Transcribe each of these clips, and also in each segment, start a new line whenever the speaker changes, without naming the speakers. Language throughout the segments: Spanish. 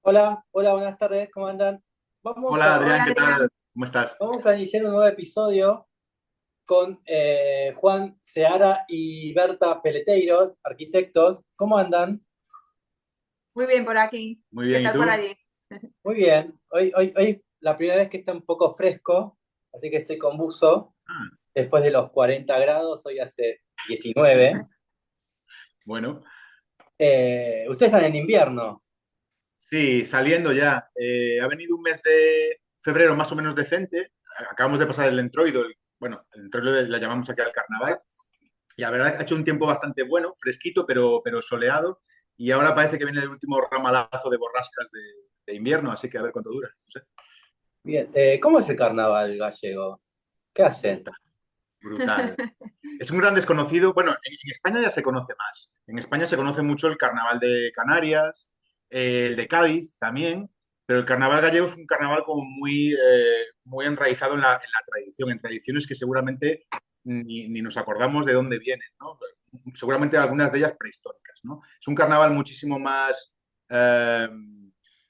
Hola, hola, buenas tardes, ¿cómo andan? Vamos
Hola
a,
Adrián, ¿qué tal? ¿Cómo estás?
vamos a iniciar un nuevo episodio con Juan Seara y Berta Peleteiro, arquitectos. ¿Cómo andan?
Muy bien por aquí.
Muy
¿Qué
bien, ¿y
tal por
tú?
allí?
Muy bien. Hoy la primera vez que está un poco fresco, así que estoy con buzo.
Ah,
Después de los 40 grados, hoy hace 19.
bueno,
Ustedes están en invierno.
sí, saliendo ya. Ha venido un mes de febrero más o menos decente. Acabamos de pasar el entroido, bueno, el entroido la llamamos aquí al carnaval. Y la verdad que ha hecho un tiempo bastante bueno, fresquito, pero soleado. Y ahora parece que viene el último ramalazo de borrascas de invierno, así que a ver cuánto dura. No sé.
Bien, ¿cómo es el carnaval gallego? ¿Qué hacen?
Brutal, brutal. Es un gran desconocido. Bueno, en España ya se conoce más. En España se conoce mucho el carnaval de Canarias, el de Cádiz también, pero el carnaval gallego es un carnaval como muy enraizado en la tradición, en tradiciones que seguramente ni nos acordamos de dónde vienen, ¿no? Seguramente algunas de ellas prehistóricas, ¿no? Es un carnaval muchísimo más eh,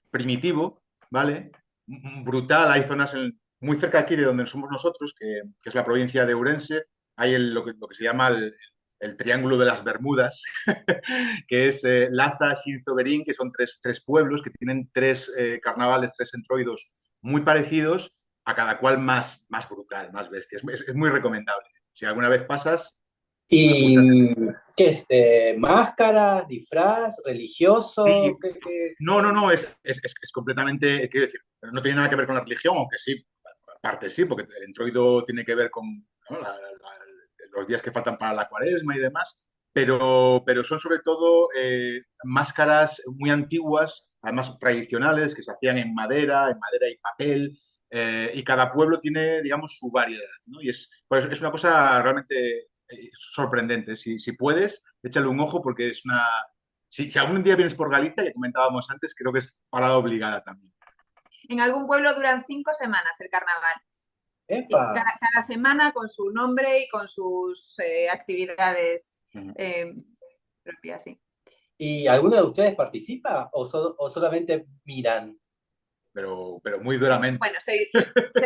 primitivo, ¿vale? Brutal. Hay zonas muy cerca aquí de donde somos nosotros, que es la provincia de Ourense. Hay lo que se llama el Triángulo de las Bermudas, que es Laza, Xinzoberín, que son tres pueblos que tienen tres carnavales, tres entroidos muy parecidos, a cada cual más brutal, más bestia. Es muy recomendable. Si alguna vez pasas, apúntate.
¿Y qué es? ¿Máscaras, disfraz,
Sí.
religioso? ¿Qué?
No, no, no, es completamente, quiero decir, no tiene nada que ver con la religión, aunque sí, parte sí, porque el introito tiene que ver con, ¿no? Los días que faltan para la cuaresma y demás, pero son sobre todo máscaras muy antiguas, además tradicionales, que se hacían en madera y papel, y cada pueblo tiene, digamos, su variedad, ¿no? Y pues es una cosa realmente sorprendente. Si puedes, échale un ojo porque es una... Si algún día vienes por Galicia, que comentábamos antes, creo que es parada obligada también.
En algún pueblo duran 5 semanas el carnaval.
¡Epa!
Y cada semana con su nombre y con sus actividades
Ujú.
eh, propias, sí.
¿Y alguno de ustedes participa o solamente miran?
Pero muy duramente.
Bueno, se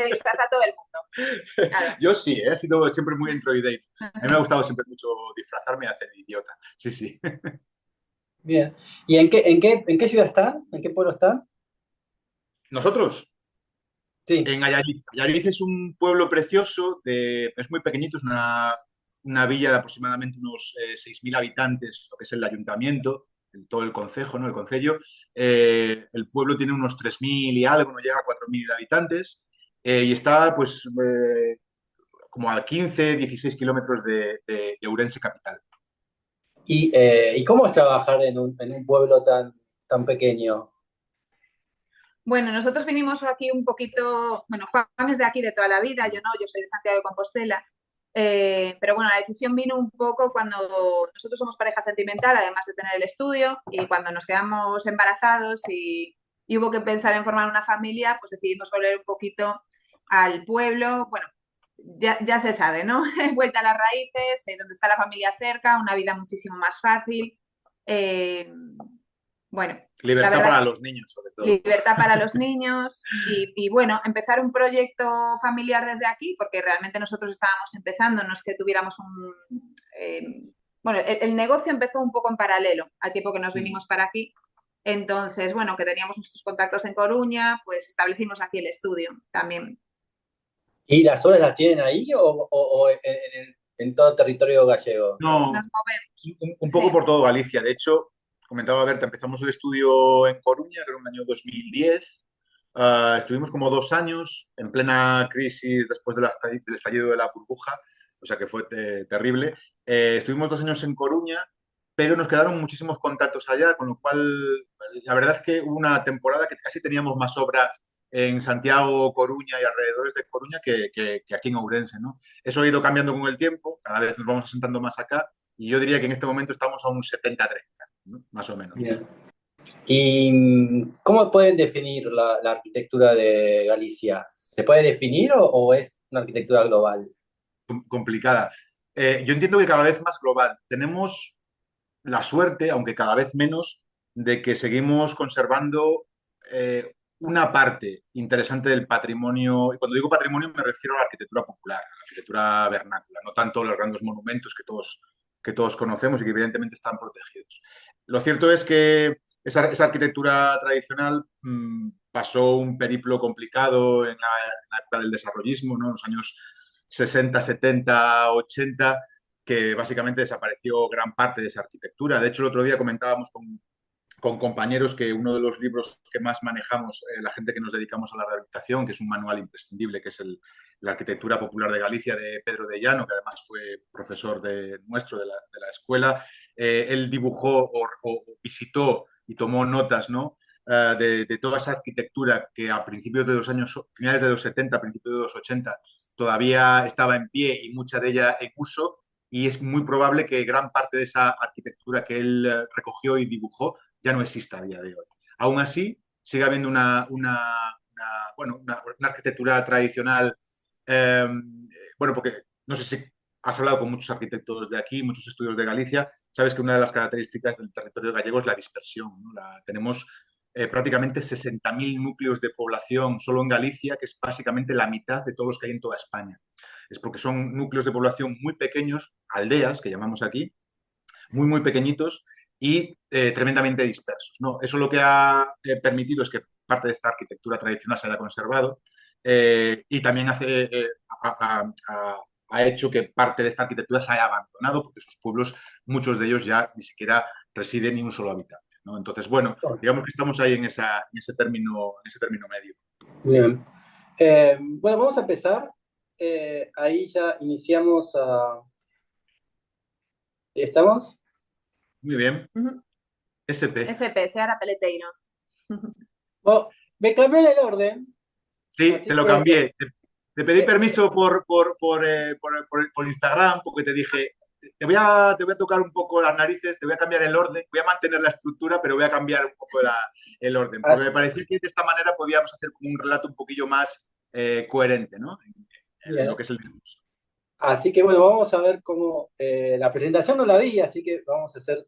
disfraza todo el mundo, claro.
Yo sí, he sido siempre muy introideiro. A mí me ha gustado siempre mucho disfrazarme y hacer idiota. Sí, sí.
Bien. ¿Y en qué ciudad están? ¿En qué pueblo están?
Nosotros,
Sí.
en Ayariz. Ayariz es un pueblo precioso, es muy pequeñito, es una villa de aproximadamente unos 6.000 habitantes, lo que es el ayuntamiento, todo el concejo, ¿no? El concello. El pueblo tiene unos 3.000 y algo, no llega a 4.000 habitantes, y está pues como a 15, 16 kilómetros de Ourense capital.
¿Y cómo es trabajar en un pueblo tan pequeño?
Bueno, nosotros vinimos aquí un poquito, bueno, Juan es de aquí de toda la vida, yo no, yo soy de Santiago de Compostela, pero bueno, la decisión vino un poco cuando nosotros somos pareja sentimental, además de tener el estudio, y cuando nos quedamos embarazados y hubo que pensar en formar una familia, pues decidimos volver un poquito al pueblo, bueno, ya se sabe, ¿no? Vuelta a las raíces, donde está la familia cerca, una vida muchísimo más fácil. Eh, bueno, la
Libertad
verdad
para los niños, sobre todo.
libertad para los niños bueno, empezar un proyecto familiar desde aquí, porque realmente nosotros estábamos empezando, no es que tuviéramos bueno, el negocio empezó un poco en paralelo al tiempo que nos vinimos para aquí. Entonces, bueno, que teníamos nuestros contactos en Coruña, pues establecimos aquí el estudio también.
¿Y las obras las tienen ahí o en todo territorio gallego?
Nos
No,
movemos,
un poco
sí.
por todo Galicia. De hecho, comentaba Berta, empezamos el estudio en Coruña, creo en el año 2010. Estuvimos como 2 años en plena crisis después del estallido de la burbuja, o sea que fue terrible. Estuvimos 2 años en Coruña, pero nos quedaron muchísimos contactos allá, con lo cual la verdad es que hubo una temporada que casi teníamos más obra en Santiago, Coruña y alrededores de Coruña que aquí en Ourense, ¿no? Eso ha ido cambiando con el tiempo, cada vez nos vamos asentando más acá y yo diría que en este momento estamos a un 70-30, ¿no? Más o menos.
Bien. ¿Y cómo pueden definir la arquitectura de Galicia? ¿Se puede definir o es una arquitectura global?
Complicada. Yo entiendo que cada vez más global. Tenemos la suerte, aunque cada vez menos, de que seguimos conservando una parte interesante del patrimonio, y cuando digo patrimonio me refiero a la arquitectura popular, a la arquitectura vernácula, no tanto los grandes monumentos que todos conocemos y que evidentemente están protegidos. Lo cierto es que esa arquitectura tradicional pasó un periplo complicado en la época del desarrollismo, ¿no? En los años 60, 70, 80, que básicamente desapareció gran parte de esa arquitectura. De hecho, el otro día comentábamos con compañeros que uno de los libros que más manejamos, la gente que nos dedicamos a la rehabilitación, que es un manual imprescindible, que es la Arquitectura Popular de Galicia de Pedro de Llano, que además fue profesor nuestro de la escuela, él dibujó o visitó y tomó notas, ¿no? De toda esa arquitectura que a principios de los años, finales de los 70, principios de los 80, todavía estaba en pie y mucha de ella en uso, y es muy probable que gran parte de esa arquitectura que él recogió y dibujó ya no exista a día de hoy. Aún así, sigue habiendo bueno, una arquitectura tradicional, bueno, porque no sé si has hablado con muchos arquitectos de aquí, muchos estudios de Galicia, sabes que una de las características del territorio gallego es la dispersión, ¿no? Tenemos prácticamente 60.000 núcleos de población solo en Galicia, que es básicamente la mitad de todos los que hay en toda España. Es porque son núcleos de población muy pequeños, aldeas, que llamamos aquí, muy, muy pequeñitos y tremendamente dispersos, ¿no? Eso lo que ha permitido es que parte de esta arquitectura tradicional se haya conservado, y también ha hecho que parte de esta arquitectura se haya abandonado porque sus pueblos, muchos de ellos ya ni siquiera residen ni un solo habitante, ¿no? Entonces, bueno, digamos que estamos ahí en ese término medio.
Bien. Bueno, vamos a empezar. Ahí ya iniciamos a... ¿Estamos?
Muy bien.
Ujú.
SP.
SP, Seara Peleteiro.
Oh, me cambié el orden,
Sí,
así
te lo
que
cambié. Te pedí
eh,
permiso por Instagram porque te dije, te voy a tocar un poco las narices, te voy a cambiar el orden, voy a mantener la estructura, pero voy a cambiar un poco el orden, porque me
así,
pareció que de esta manera podíamos hacer como un relato un poquillo más coherente, ¿no? En lo
bien.
que es el discurso.
Así que bueno, vamos a ver cómo... la presentación no la vi, así que vamos a hacer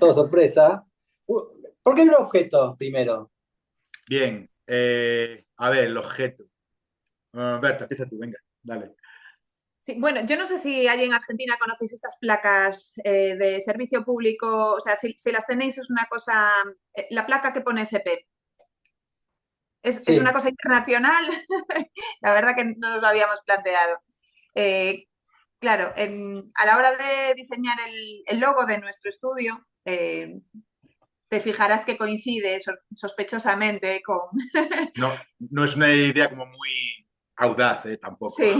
todo sorpresa. Uh, ¿Por qué el objeto primero?
Bien, a ver, el objeto. Berta, empieza tú, venga, dale.
Sí, bueno, yo no sé si allí en Argentina conocéis estas placas de servicio público, o sea, si las tenéis es una cosa, la placa que pone SP. Es una
Sí,
cosa internacional, la verdad que no nos lo habíamos planteado. Eh, claro, a la hora de diseñar el logo de nuestro estudio, te fijarás que coincide sospechosamente con...
No, no es una idea como muy audaz, tampoco.
Sí.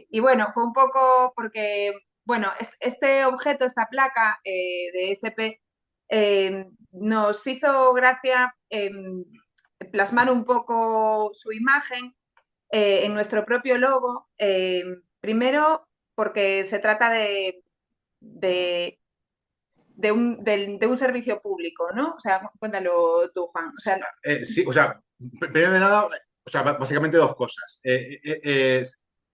Y bueno, fue un poco porque, bueno, este objeto, esta placa de SP, nos hizo gracia plasmar un poco su imagen en nuestro propio logo. Primero, porque se trata de, de un servicio público, ¿no? O sea, cuéntalo tú, Juan. O sea,
Sí, o sea, primero de nada, o sea, básicamente dos cosas.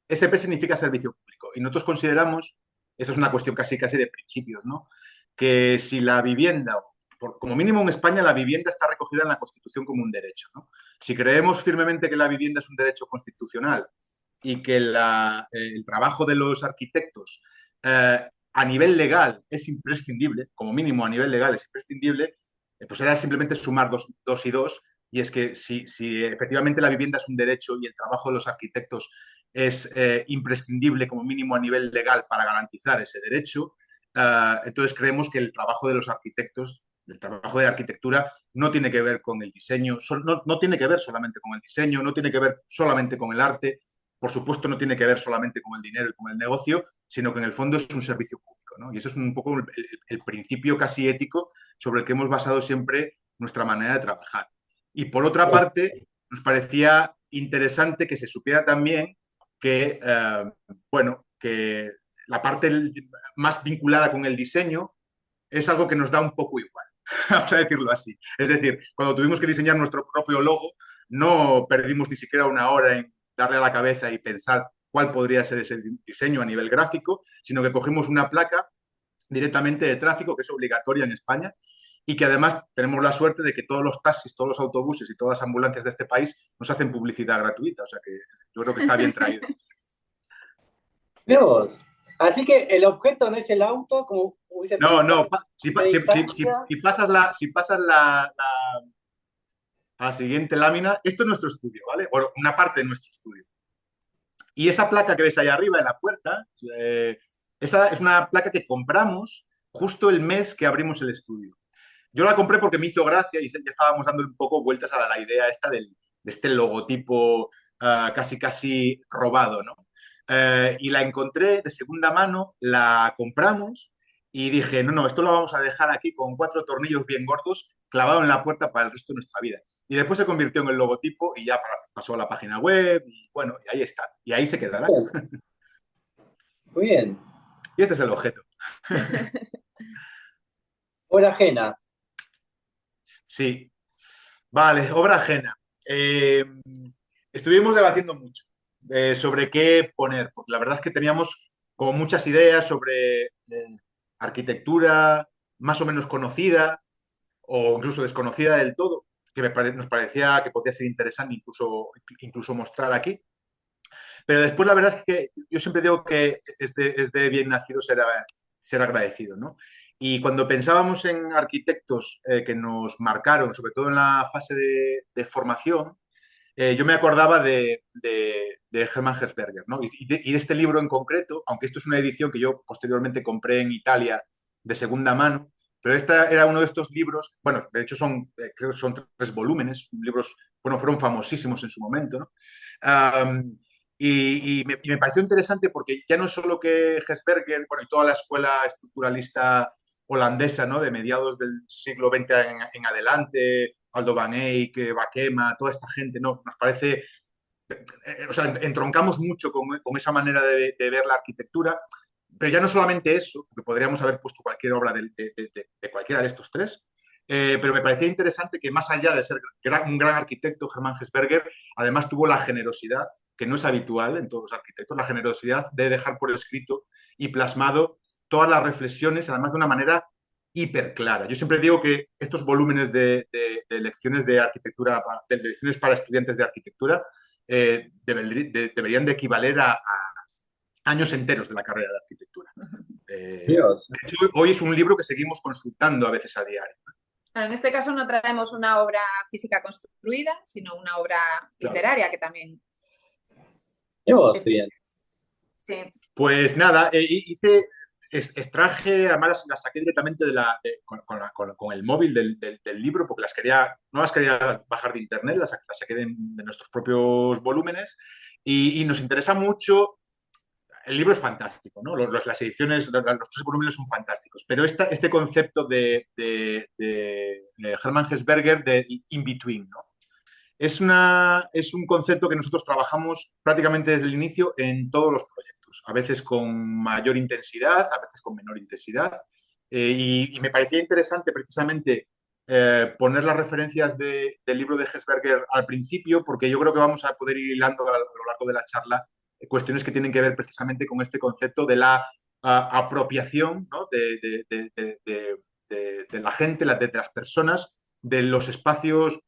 SP significa servicio público y nosotros consideramos, esto es una cuestión casi de principios, ¿no? Que si la vivienda, como mínimo en España, la vivienda está recogida en la Constitución como un derecho, ¿no? Si creemos firmemente que la vivienda es un derecho constitucional y que el trabajo de los arquitectos a nivel legal es imprescindible, como mínimo a nivel legal es imprescindible, pues era simplemente sumar dos y dos. Y es que si efectivamente la vivienda es un derecho y el trabajo de los arquitectos es imprescindible como mínimo a nivel legal para garantizar ese derecho, entonces creemos que el trabajo de los arquitectos, el trabajo de arquitectura, no tiene que ver con el diseño, no tiene que ver solamente con el diseño, no tiene que ver solamente con el arte, por supuesto no tiene que ver solamente con el dinero y con el negocio, sino que en el fondo es un servicio público, ¿no? Y eso es un poco el principio casi ético sobre el que hemos basado siempre nuestra manera de trabajar. Y por otra
bien.
parte, nos parecía interesante que se supiera también que, bueno, que la parte más vinculada con el diseño es algo que nos da un poco igual, vamos a decirlo así. Es decir, cuando tuvimos que diseñar nuestro propio logo, no perdimos ni siquiera una hora en darle a la cabeza y pensar cuál podría ser ese diseño a nivel gráfico, sino que cogimos una placa directamente de tráfico, que es obligatoria en España, y que además tenemos la suerte de que todos los taxis, todos los autobuses y todas las ambulancias de este país nos hacen publicidad gratuita. O sea que yo creo que está bien traído.
Mirá vos. Así que el objeto no es el auto, como hubiese
No,
pensado
no,
en primera instancia.
si pasas a la siguiente lámina, esto es nuestro estudio, ¿vale? Bueno, una parte de nuestro estudio. Y esa placa que ves ahí arriba en la puerta, esa es una placa que compramos justo el mes que abrimos el estudio. Yo la compré porque me hizo gracia y ya estábamos dando un poco vueltas a la idea esta de este logotipo casi casi robado, ¿no? Y la encontré de segunda mano, la compramos y dije, no, no, esto lo vamos a dejar aquí con 4 tornillos bien gordos clavado en la puerta para el resto de nuestra vida. Y después se convirtió en el logotipo y ya pasó a la página web y bueno, y ahí está. Y ahí se quedará.
Muy bien.
Y este es el objeto.
Obra ajena.
Sí. Vale, obra ajena. Estuvimos debatiendo mucho sobre qué poner, porque la verdad es que teníamos como muchas ideas sobre arquitectura más o menos conocida o incluso desconocida del todo, que nos parecía que podía ser interesante incluso mostrar aquí. Pero después la verdad es que yo siempre digo que es de bien nacido ser agradecido, ¿no? Y cuando pensábamos en arquitectos que nos marcaron, sobre todo en la fase de formación, yo me acordaba de Hermann Hesberger, ¿no? Y de este libro en concreto, aunque esto es una edición que yo posteriormente compré en Italia de segunda mano, pero esta era uno de estos libros, bueno, de hecho creo que son 3 volúmenes, libros, bueno, fueron famosísimos en su momento, ¿no? Um, y me pareció interesante porque ya no es solo que Hesberger, bueno, y toda la escuela estructuralista holandesa, ¿no? De mediados del siglo XX en adelante, Aldo Van Eyck, Bakema, toda esta gente, ¿no? Nos parece, o sea, entroncamos mucho con esa manera de ver la arquitectura, pero ya no solamente eso, porque podríamos haber puesto cualquier obra de cualquiera de estos tres, pero me parecía interesante que más allá de ser un gran arquitecto, Hermann Hesberger, además tuvo la generosidad, que no es habitual en todos los arquitectos, la generosidad de dejar por escrito y plasmado todas las reflexiones, además de una manera hiper clara. Yo siempre digo que estos volúmenes de lecciones de arquitectura, de lecciones para estudiantes de arquitectura, deberían de equivaler a años enteros de la carrera de arquitectura.
Dios.
De hecho, hoy es un libro que seguimos consultando a veces a diario.
Claro, en este caso no traemos una obra física construida, sino una obra literaria que también...
Dios, bien.
Sí.
Pues nada, extraje, además las saqué directamente con el móvil del libro, porque no las quería bajar de internet, las saqué de nuestros propios volúmenes y nos interesa mucho. El libro es fantástico, ¿no? Las ediciones, los 3 volúmenes son fantásticos, pero este concepto de Hermann Hesberger de in-between, ¿no? Es un concepto que nosotros trabajamos prácticamente desde el inicio en todos los proyectos, a veces con mayor intensidad, a veces con menor intensidad, y me parecía interesante precisamente poner las referencias del libro de Hesberger al principio, porque yo creo que vamos a poder ir hilando a lo largo de la charla cuestiones que tienen que ver precisamente con este concepto de la apropiación, ¿no? de la gente, de las personas, de los espacios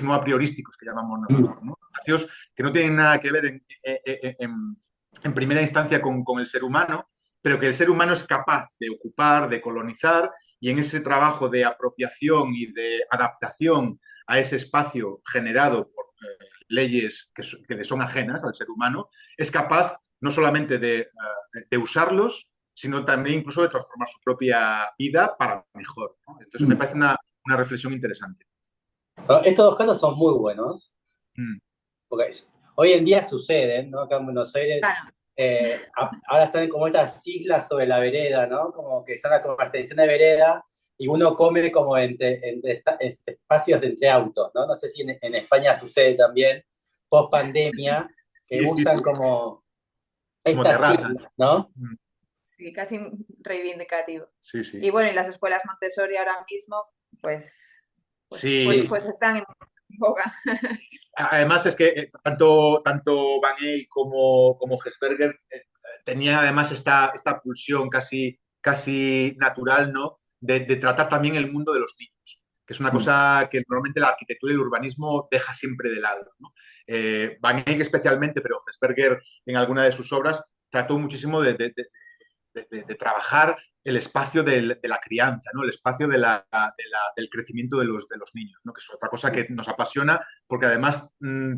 no a priorísticos que llamamos nosotros, ¿no? Espacios que no tienen nada que ver en primera instancia con el ser humano, pero que el ser humano es capaz de ocupar, de colonizar, y en ese trabajo de apropiación y de adaptación a ese espacio generado por leyes que le son ajenas al ser humano, es capaz no solamente de usarlos, sino también incluso de transformar su propia vida para mejor, ¿no? Entonces me parece una reflexión interesante.
Estos dos casos son muy buenos,
Mm.
porque hoy en día suceden, ¿no? Acá en Buenos Aires,
Claro.
ahora están como estas islas sobre la vereda, ¿no? Como que son la comercialización de vereda y uno come como entre espacios entre autos, ¿no? No sé si en España sucede también, post pandemia, que
Sí, sí,
usan
sí.
como
Como
estas
terrazas.
islas, ¿no?
Mm.
Sí, casi reivindicativo.
Sí, sí.
Y bueno, y las escuelas Montessori ahora mismo,
Sí.
pues están en boga.
Además es que tanto Van Eyck como Hesberger tenía además esta pulsión casi natural, ¿no? de tratar también el mundo de los niños, que es una cosa que normalmente la arquitectura y el urbanismo deja siempre de lado, ¿no? Van Eyck especialmente, pero Hesberger en alguna de sus obras trató muchísimo de trabajar el espacio de la crianza, ¿no? El espacio del crecimiento de los niños, ¿no? Que es otra cosa que nos apasiona porque además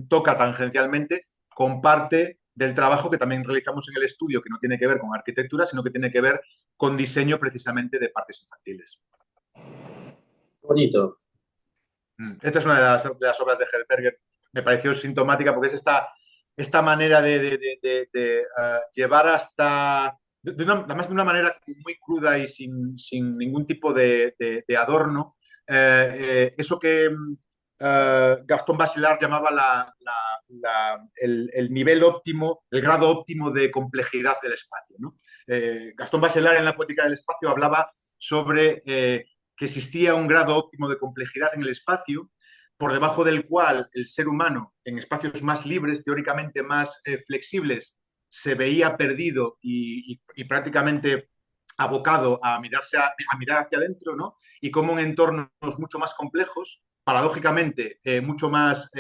toca tangencialmente, comparte del trabajo que también realizamos en el estudio, que no tiene que ver con arquitectura, sino que tiene que ver con diseño precisamente de parques infantiles.
Bonito.
Esta es una de las obras de Hesberger. Me pareció sintomática porque es esta manera de llevar hasta, además de una manera muy cruda y sin ningún tipo de adorno, eso que Gastón Bachelard llamaba el nivel óptimo, el grado óptimo de complejidad del espacio, ¿no? Gastón Bachelard en la Poética del Espacio hablaba sobre que existía un grado óptimo de complejidad en el espacio, por debajo del cual el ser humano, en espacios más libres, teóricamente más flexibles, se veía perdido y prácticamente abocado a mirar hacia adentro, ¿no? Y como en entornos mucho más complejos, paradójicamente mucho más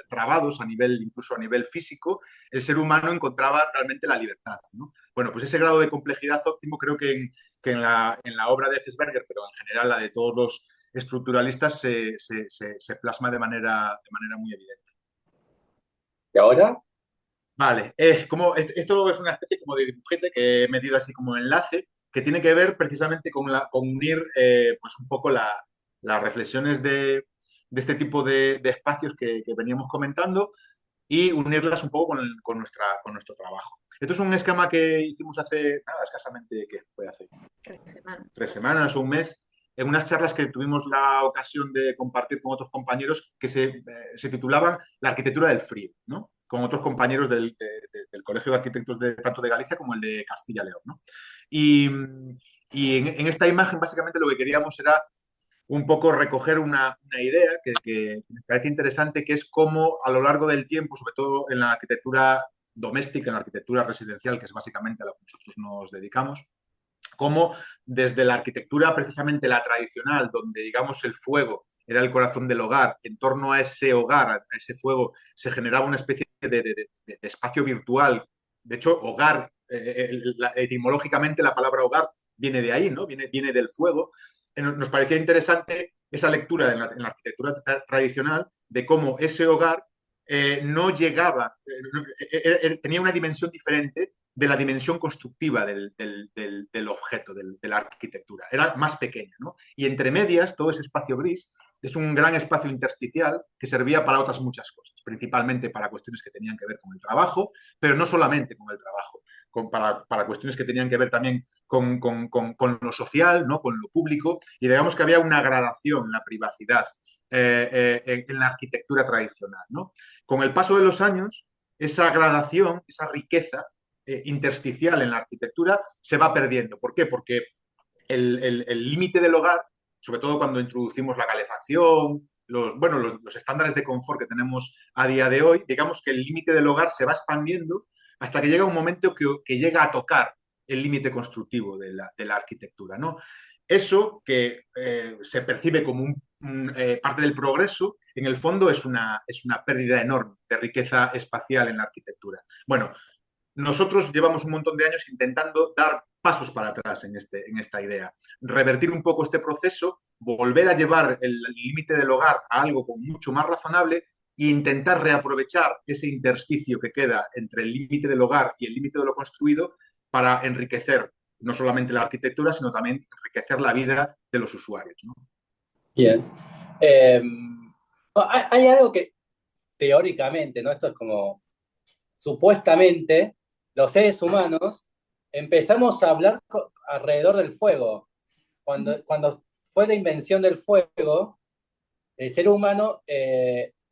trabados incluso a nivel físico, el ser humano encontraba realmente la libertad, ¿no? Bueno, pues ese grado de complejidad óptimo creo que en la obra de Hesberger, pero en general la de todos los estructuralistas, se plasma de manera muy evidente.
¿Y ahora?
Vale, esto es una especie como de dibujete que he metido así como enlace, que tiene que ver precisamente con unir pues un poco las reflexiones de este tipo de espacios que veníamos comentando y unirlas un poco con nuestro trabajo. Esto es un esquema que hicimos hace, nada, escasamente, ¿qué fue hace?
3 semanas.
3 semanas o un mes, en unas charlas que tuvimos la ocasión de compartir con otros compañeros que se titulaban La arquitectura del frío, ¿no? Con otros compañeros del Colegio de Arquitectos tanto de Galicia como el de Castilla y León, ¿no? Y en esta imagen básicamente lo que queríamos era un poco recoger una idea que me parece interesante, que es cómo a lo largo del tiempo, sobre todo en la arquitectura doméstica, en la arquitectura residencial, que es básicamente a lo que nosotros nos dedicamos, cómo desde la arquitectura precisamente la tradicional, donde digamos el fuego era el corazón del hogar, en torno a ese hogar, a ese fuego, se generaba una especie de espacio virtual. De hecho, hogar, etimológicamente la palabra hogar viene de ahí, ¿no? Viene del fuego. Nos parecía interesante esa lectura en la arquitectura tradicional de cómo ese hogar no llegaba, tenía una dimensión diferente de la dimensión constructiva del objeto, de la arquitectura. Era más pequeña, ¿no? Y entre medias, todo ese espacio gris es un gran espacio intersticial que servía para otras muchas cosas, principalmente para cuestiones que tenían que ver con el trabajo, pero no solamente con el trabajo, para cuestiones que tenían que ver también con lo social, ¿no? Con lo público, y digamos que había una gradación en la privacidad en la arquitectura tradicional, ¿no? Con el paso de los años, esa gradación, esa riqueza intersticial en la arquitectura se va perdiendo. ¿Por qué? Porque el límite del hogar, sobre todo cuando introducimos la calefacción, los estándares de confort que tenemos a día de hoy, digamos que el límite del hogar se va expandiendo hasta que llega un momento que llega a tocar el límite constructivo de la arquitectura, ¿no? Eso que se percibe como parte del progreso, en el fondo es una pérdida enorme de riqueza espacial en la arquitectura. Bueno, nosotros llevamos un montón de años intentando dar pasos para atrás en esta idea, revertir un poco este proceso, volver a llevar el límite del hogar a algo como mucho más razonable e intentar reaprovechar ese intersticio que queda entre el límite del hogar y el límite de lo construido para enriquecer no solamente la arquitectura, sino también enriquecer la vida de los usuarios, ¿no?
Bien. Hay algo que teóricamente, ¿no? Esto es como, supuestamente, los seres humanos empezamos a hablar alrededor del fuego. Cuando fue la invención del fuego, el ser humano,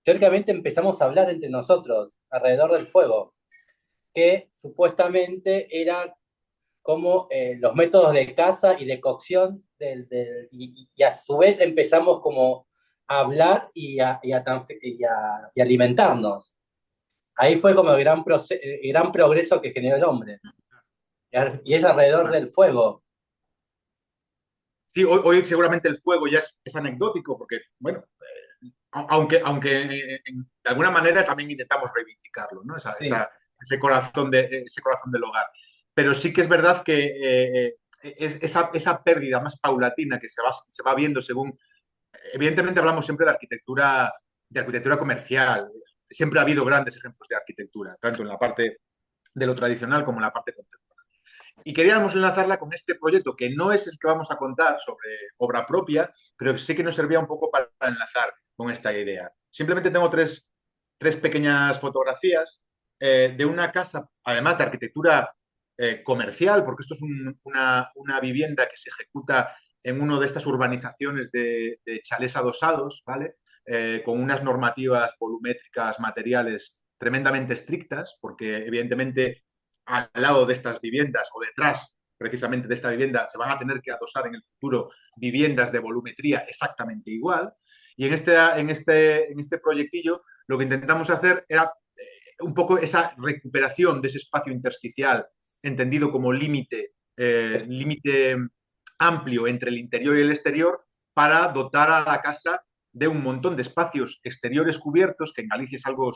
teóricamente empezamos a hablar entre nosotros alrededor del fuego, que supuestamente era como los métodos de caza y de cocción, y a su vez empezamos como a hablar y alimentarnos. Ahí fue como el gran progreso que generó el hombre. Y es alrededor del fuego.
Sí, hoy seguramente el fuego ya es anecdótico, porque, bueno, aunque de alguna manera también intentamos reivindicarlo, ¿no?
Sí.
Ese corazón del hogar. Pero sí que es verdad que esa pérdida más paulatina que se va viendo según. Evidentemente hablamos siempre de arquitectura comercial. Siempre ha habido grandes ejemplos de arquitectura, tanto en la parte de lo tradicional como en la parte contemporánea. Y queríamos enlazarla con este proyecto, que no es el que vamos a contar sobre obra propia, pero que sí que nos servía un poco para enlazar con esta idea. Simplemente tengo tres pequeñas fotografías de una casa, además de arquitectura comercial, porque esto es una vivienda que se ejecuta en una de estas urbanizaciones de chalés adosados, ¿vale? Con unas normativas volumétricas materiales tremendamente estrictas, porque evidentemente al lado de estas viviendas o detrás precisamente de esta vivienda se van a tener que adosar en el futuro viviendas de volumetría exactamente igual. Y en este proyectillo lo que intentamos hacer era un poco esa recuperación de ese espacio intersticial entendido como límite amplio entre el interior y el exterior para dotar a la casa de un montón de espacios exteriores cubiertos, que en Galicia es algo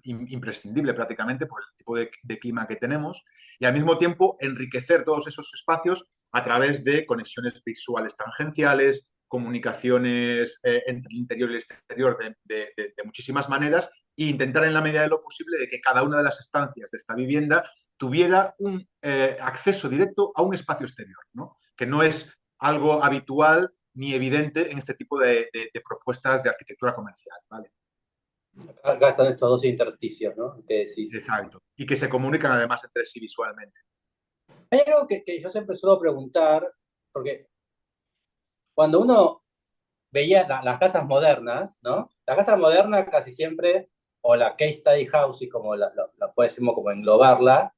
imprescindible prácticamente por el tipo de clima que tenemos, y al mismo tiempo enriquecer todos esos espacios a través de conexiones visuales tangenciales, comunicaciones entre el interior y el exterior de muchísimas maneras, e intentar en la medida de lo posible de que cada una de las estancias de esta vivienda tuviera un acceso directo a un espacio exterior, ¿no? Que no es algo habitual ni evidente en este tipo de propuestas de arquitectura comercial, ¿vale?
Acá están estos dos intersticios, ¿no? Que decís.
Exacto. Y que se comunican además entre sí visualmente.
Hay algo que yo siempre suelo preguntar, porque cuando uno veía las casas modernas, ¿no? Las casas modernas casi siempre, o la case study house, y como la podemos como englobarla,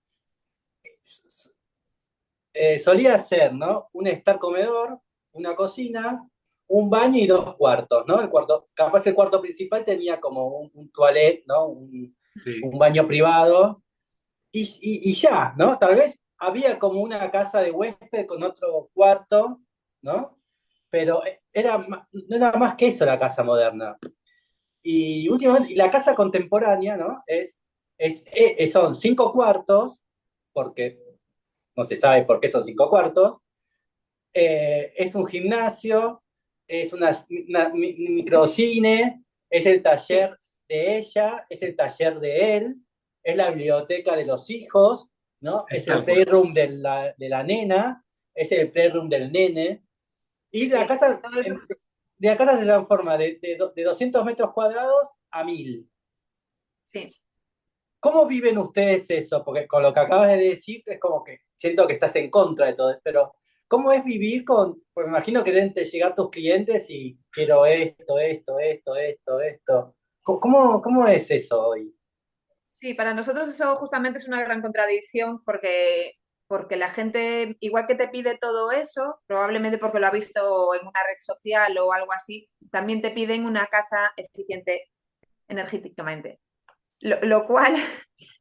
solía ser, ¿no? Un estar comedor, una cocina, un baño y dos cuartos, ¿no? Capaz el cuarto principal tenía como un toilet, ¿no?
Sí,
Un baño privado, y ya, ¿no? Tal vez había como una casa de huésped con otro cuarto, ¿no? Pero no era más que eso la casa moderna. Y últimamente, y la casa contemporánea, ¿no? Son 5 cuartos, porque no se sabe por qué son 5 cuartos, es un gimnasio, es una microcine, es el
Sí,
taller de ella, es el taller de él, es la biblioteca de los hijos, ¿no?
es
Es el
tal cual.
playroom de la nena, es el playroom del nene,
sí,
y la
sí.
casa,
Todo eso,
de la casa se transforma de 200 metros cuadrados a 1000.
sí.
¿Cómo viven ustedes eso? Porque con lo que acabas de decir es como que siento que estás en contra de todo esto, pero ¿cómo es vivir pues me imagino que deben de llegar tus clientes y quiero esto, esto, esto, esto, esto. ¿Cómo es eso hoy?
Sí, para nosotros eso justamente es una gran contradicción porque la gente, igual que te pide todo eso, probablemente porque lo ha visto en una red social o algo así, también te piden una casa eficiente energéticamente. Lo cual,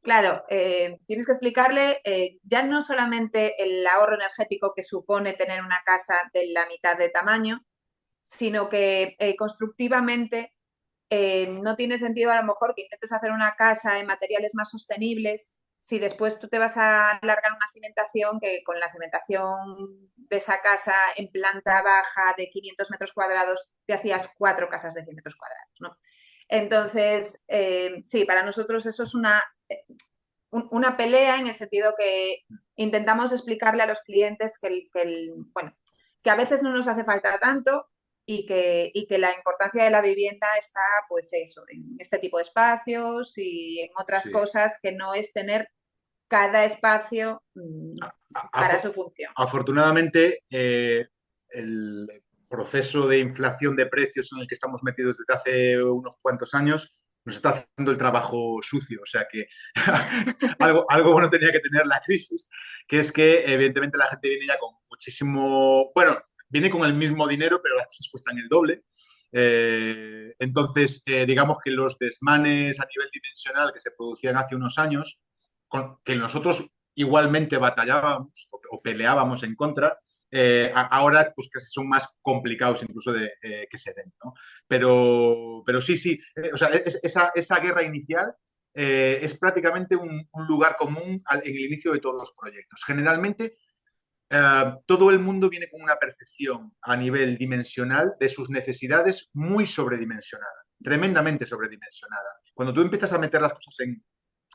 claro, tienes que explicarle ya no solamente el ahorro energético que supone tener una casa de la mitad de tamaño, sino que constructivamente no tiene sentido a lo mejor que intentes hacer una casa en materiales más sostenibles si después tú te vas a largar una cimentación que con la cimentación de esa casa en planta baja de 500 metros cuadrados te hacías 4 casas de 100 metros cuadrados, ¿no? Entonces, sí, para nosotros eso es una pelea en el sentido que intentamos explicarle a los clientes bueno, que a veces no nos hace falta tanto y que la importancia de la vivienda está, pues eso, en este tipo de espacios y en otras
Sí.
cosas que no es tener cada espacio para
Afo-
su función.
Afortunadamente, el proceso de inflación de precios en el que estamos metidos desde hace unos cuantos años nos está haciendo el trabajo sucio. O sea que algo bueno tenía que tener la crisis, que es que evidentemente la gente viene ya con muchísimo, bueno, viene con el mismo dinero, pero las cosas cuestan el doble. Entonces, digamos que los desmanes a nivel dimensional que se producían hace unos años, que nosotros igualmente batallábamos o peleábamos en contra, ahora pues que son más complicados incluso de que se den, ¿no? Pero sí, sí, o sea, esa guerra inicial es prácticamente un lugar común en el inicio de todos los proyectos. Generalmente todo el mundo viene con una percepción a nivel dimensional de sus necesidades muy sobredimensionada, tremendamente sobredimensionada. Cuando tú empiezas a meter las cosas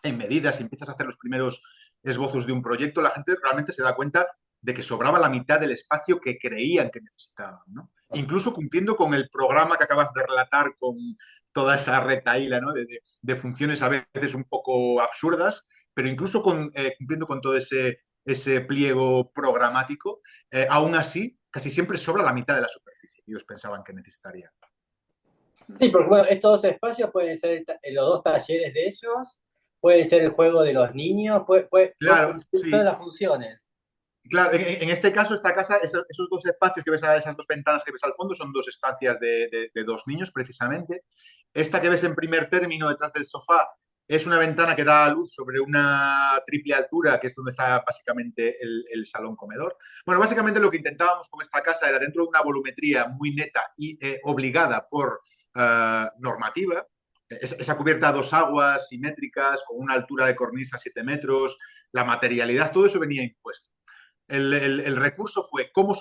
en medidas y empiezas a hacer los primeros esbozos de un proyecto, la gente realmente se da cuenta de que sobraba la mitad del espacio que creían que necesitaban, ¿no? Incluso cumpliendo con el programa que acabas de relatar, con toda esa retaíla, ¿no? de funciones a veces un poco absurdas, pero incluso cumpliendo con todo ese pliego programático, aún así casi siempre sobra la mitad de la superficie que ellos pensaban que necesitarían.
Sí, porque bueno, estos espacios pueden ser los dos talleres de ellos, puede ser el juego de los niños, puede
Claro,
cumplir todas
sí.
las funciones.
Claro, en este caso, esta casa, esos dos espacios que ves, esas dos ventanas que ves al fondo, son dos estancias de dos niños, precisamente. Esta que ves en primer término, detrás del sofá, es una ventana que da a luz sobre una triple altura, que es donde está básicamente el salón comedor. Bueno, básicamente lo que intentábamos con esta casa era, dentro de una volumetría muy neta y obligada por normativa, esa cubierta a dos aguas simétricas, con una altura de cornisa 7 metros, la materialidad, todo eso venía impuesto. El recurso fue cómo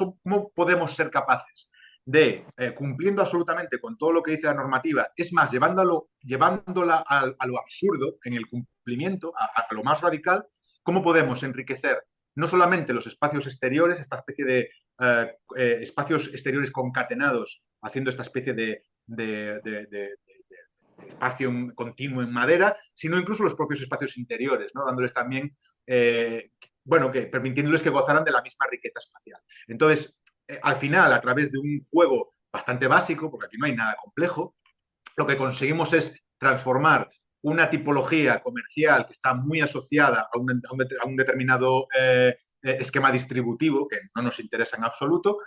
podemos ser capaces de, cumpliendo absolutamente con todo lo que dice la normativa, es más, llevándola a lo absurdo en el cumplimiento, a lo más radical, cómo podemos enriquecer no solamente los espacios exteriores, esta especie de espacios exteriores concatenados, haciendo esta especie de espacio continuo en madera, sino incluso los propios espacios interiores, ¿no? Dándoles también bueno, permitiéndoles que gozaran de la misma riqueza espacial. Entonces, al final, a través de un juego bastante básico, porque aquí no hay nada complejo, lo que conseguimos es transformar una tipología comercial que está muy asociada a un determinado esquema distributivo, que no nos interesa en absoluto,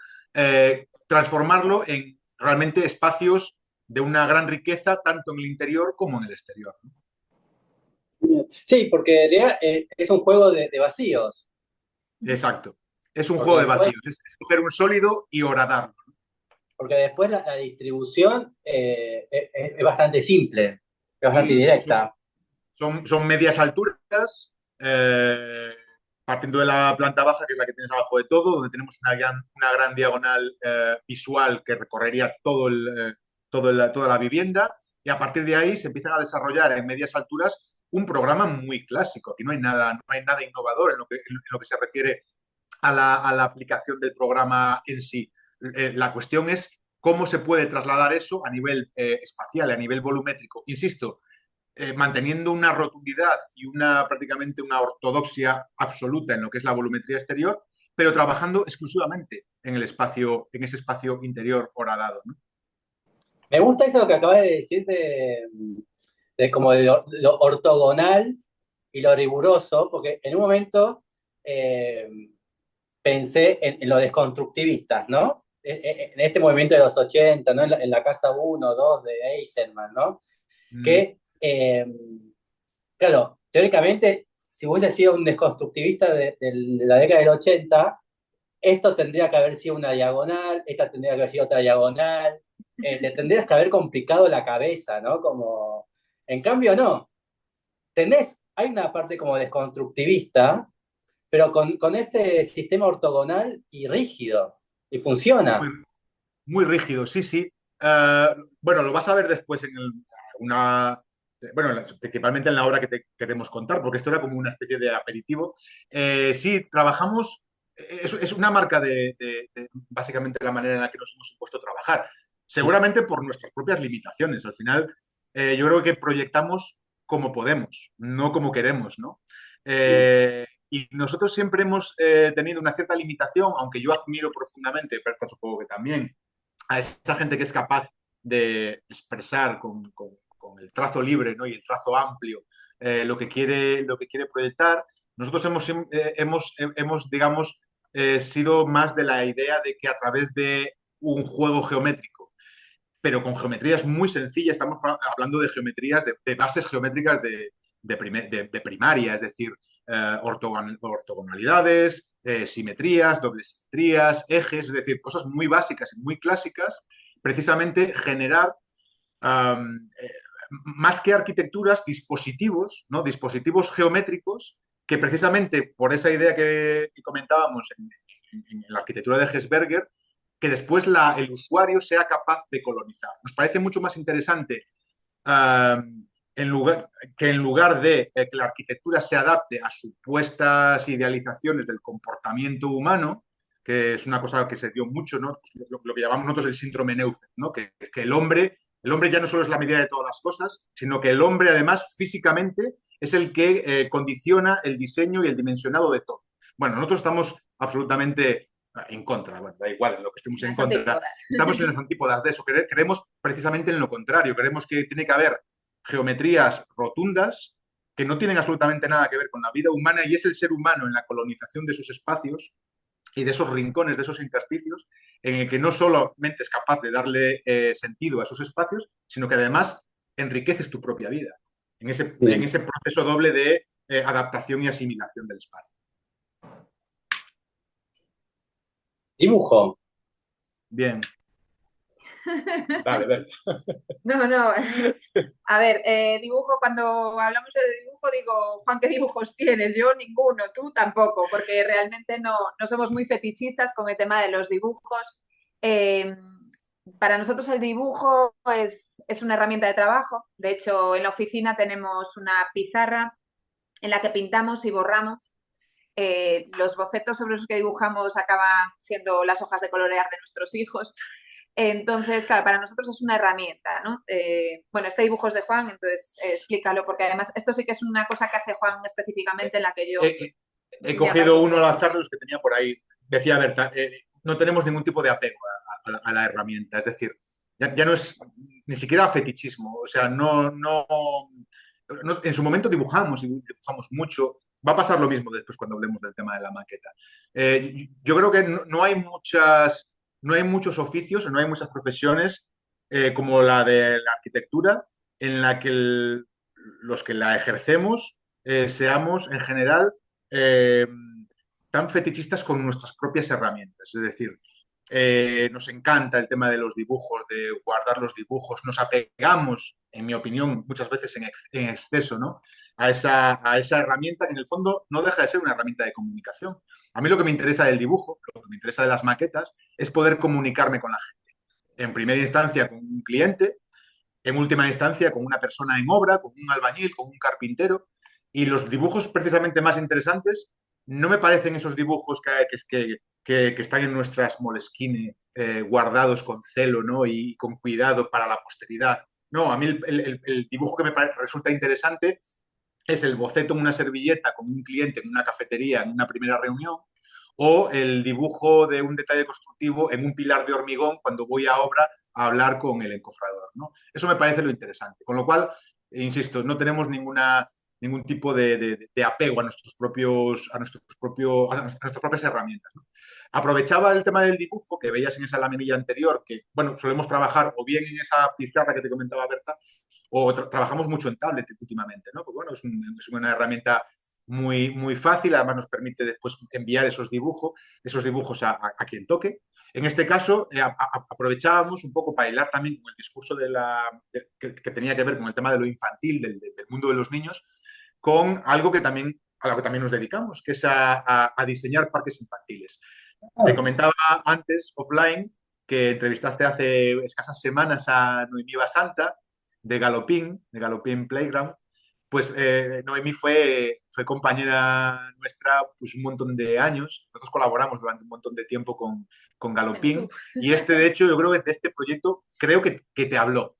transformarlo en realmente espacios de una gran riqueza, tanto en el interior como en el exterior.
Sí, porque es un juego de vacíos,
Exacto. Es un
porque
juego de
después,
vacíos, es escoger un sólido y horadarlo.
porque después la distribución es bastante simple, es bastante
Sí,
directa.
son medias alturas, eh, partiendo de la planta baja, que es la que tienes abajo de todo, donde tenemos una gran diagonal visual que recorrería toda la vivienda, y a partir de ahí se empiezan a desarrollar en medias alturas un programa muy clásico. Aquí no hay nada innovador en lo que se refiere a la aplicación del programa en sí. La cuestión es cómo se puede trasladar eso a nivel espacial, a nivel volumétrico. Insisto, manteniendo una rotundidad y prácticamente una ortodoxia absoluta en lo que es la volumetría exterior, pero trabajando exclusivamente en ese espacio interior horadado, ¿no?
Me gusta eso que acabas de decir de como de lo ortogonal y lo riguroso, porque en un momento eh, pensé en los desconstructivistas, ¿no? En este movimiento de los 80, ¿no? En la casa 1, 2 de Eisenman, ¿no?
Mm,
Que, claro, teóricamente, si hubiese sido un desconstructivista de la década del 80, esto tendría que haber sido una diagonal, esta tendría que haber sido otra diagonal, te tendrías que haber complicado la cabeza, ¿no? Como, en cambio, no. Hay una parte como desconstructivista, pero con este sistema ortogonal y rígido, y
muy,
funciona.
muy rígido, sí, sí. Bueno, lo vas a ver después una, bueno, principalmente en la obra que te queremos contar, porque esto era como una especie de aperitivo. Sí, trabajamos, es una marca de básicamente la manera en la que nos hemos impuesto a trabajar, seguramente por nuestras propias limitaciones. Al final, yo creo que proyectamos como podemos, no como queremos, ¿no? Y nosotros siempre hemos tenido una cierta limitación, aunque yo admiro profundamente, pero supongo que también, a esa gente que es capaz de expresar con el trazo libre, ¿no? Y el trazo amplio lo que quiere proyectar. Nosotros digamos, sido más de la idea de que a través de un juego geométrico, pero con geometrías muy sencillas, estamos hablando de geometrías, de bases geométricas de primaria, es decir, ortogonalidades, simetrías, dobles simetrías, ejes, es decir, cosas muy básicas y muy clásicas, precisamente generar más que arquitecturas, dispositivos, ¿no? Dispositivos geométricos que precisamente por esa idea que comentábamos en la arquitectura de Hesberger, que después el usuario sea capaz de colonizar. Nos parece mucho más interesante en lugar de que la arquitectura se adapte a supuestas idealizaciones del comportamiento humano, que es una cosa que se dio mucho, ¿no? Pues lo que llamamos nosotros el síndrome Neufeld, ¿no? Que el hombre ya no solo es la medida de todas las cosas, sino que el hombre además físicamente es el que condiciona el diseño y el dimensionado de todo. Bueno, nosotros estamos absolutamente en contra, bueno, da igual en lo que estemos en contra, estamos en las antípodas de eso, creemos precisamente en lo contrario, creemos que tiene que haber geometrías rotundas que no tienen absolutamente nada que ver con la vida humana y es el ser humano en la colonización de esos espacios y de esos rincones, de esos intersticios, en el que no solamente es capaz de darle sentido a esos espacios, sino que además enriqueces tu propia vida en ese proceso doble de adaptación y asimilación del espacio.
Dibujo.
Bien. Vale, ver.
No. A ver, dibujo, cuando hablamos de dibujo, digo, Juan, ¿qué dibujos tienes? Yo ninguno, tú tampoco, porque realmente no somos muy fetichistas con el tema de los dibujos. Para nosotros el dibujo es una herramienta de trabajo. De hecho, en la oficina tenemos una pizarra en la que pintamos y borramos. Los bocetos sobre los que dibujamos acaban siendo las hojas de colorear de nuestros hijos. Entonces, claro, para nosotros es una herramienta, ¿no? Bueno, este dibujo es de Juan, entonces explícalo, porque además esto sí que es una cosa que hace Juan específicamente en la que yo...
He cogido uno al azar de los que tenía por ahí. Decía Berta, no tenemos ningún tipo de apego a la herramienta, es decir, ya no es ni siquiera fetichismo, o sea, en su momento dibujamos y dibujamos mucho. Va a pasar lo mismo después cuando hablemos del tema de la maqueta. Yo creo que no hay muchos oficios, no hay muchas profesiones como la de la arquitectura en la que los que la ejercemos seamos en general tan fetichistas con nuestras propias herramientas. Es decir, nos encanta el tema de los dibujos, de guardar los dibujos, nos apegamos, en mi opinión, muchas veces en exceso, ¿no? a esa herramienta que en el fondo no deja de ser una herramienta de comunicación. A mí lo que me interesa del dibujo, lo que me interesa de las maquetas, es poder comunicarme con la gente. En primera instancia con un cliente, en última instancia con una persona en obra, con un albañil, con un carpintero. Y los dibujos precisamente más interesantes no me parecen esos dibujos que están en nuestras Moleskine guardados con celo, ¿no? Y con cuidado para la posteridad. No, a mí el dibujo que me resulta interesante es el boceto en una servilleta con un cliente en una cafetería en una primera reunión o el dibujo de un detalle constructivo en un pilar de hormigón cuando voy a obra a hablar con el encofrador, ¿no? Eso me parece lo interesante. Con lo cual, insisto, no tenemos ningún tipo de apego a nuestras propias herramientas, ¿no? Aprovechaba el tema del dibujo que veías en esa laminilla anterior, que, bueno, solemos trabajar o bien en esa pizarra que te comentaba Berta, o trabajamos mucho en tablet últimamente, ¿no? Pues bueno, es una herramienta muy, muy fácil, además nos permite después enviar esos dibujos a quien toque. En este caso, aprovechábamos un poco para hilar también con el discurso que tenía que ver con el tema de lo infantil, del mundo de los niños, con algo a lo que también nos dedicamos, que es a diseñar parques infantiles. Te comentaba antes, offline, que entrevistaste hace escasas semanas a Noemí Basanta, de Galopín Playground. Pues Noemí fue compañera nuestra pues, un montón de años. Nosotros colaboramos durante un montón de tiempo con Galopín. Y de hecho, yo creo que de este proyecto, creo que te habló.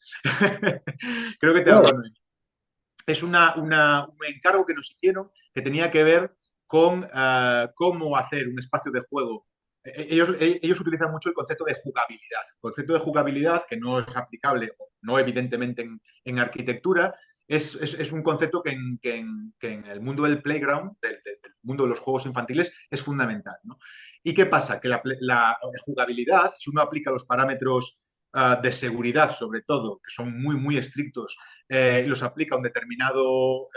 Creo que te habló, Noemí. Es un encargo que nos hicieron que tenía que ver con cómo hacer un espacio de juego. Ellos utilizan mucho el concepto de jugabilidad. El concepto de jugabilidad, que no es aplicable, no evidentemente en arquitectura, es un concepto que en el mundo del playground, del mundo de los juegos infantiles, es fundamental, ¿no? ¿Y qué pasa? Que la jugabilidad, si uno aplica los parámetros de seguridad, sobre todo, que son muy, muy estrictos, los aplica a un determinado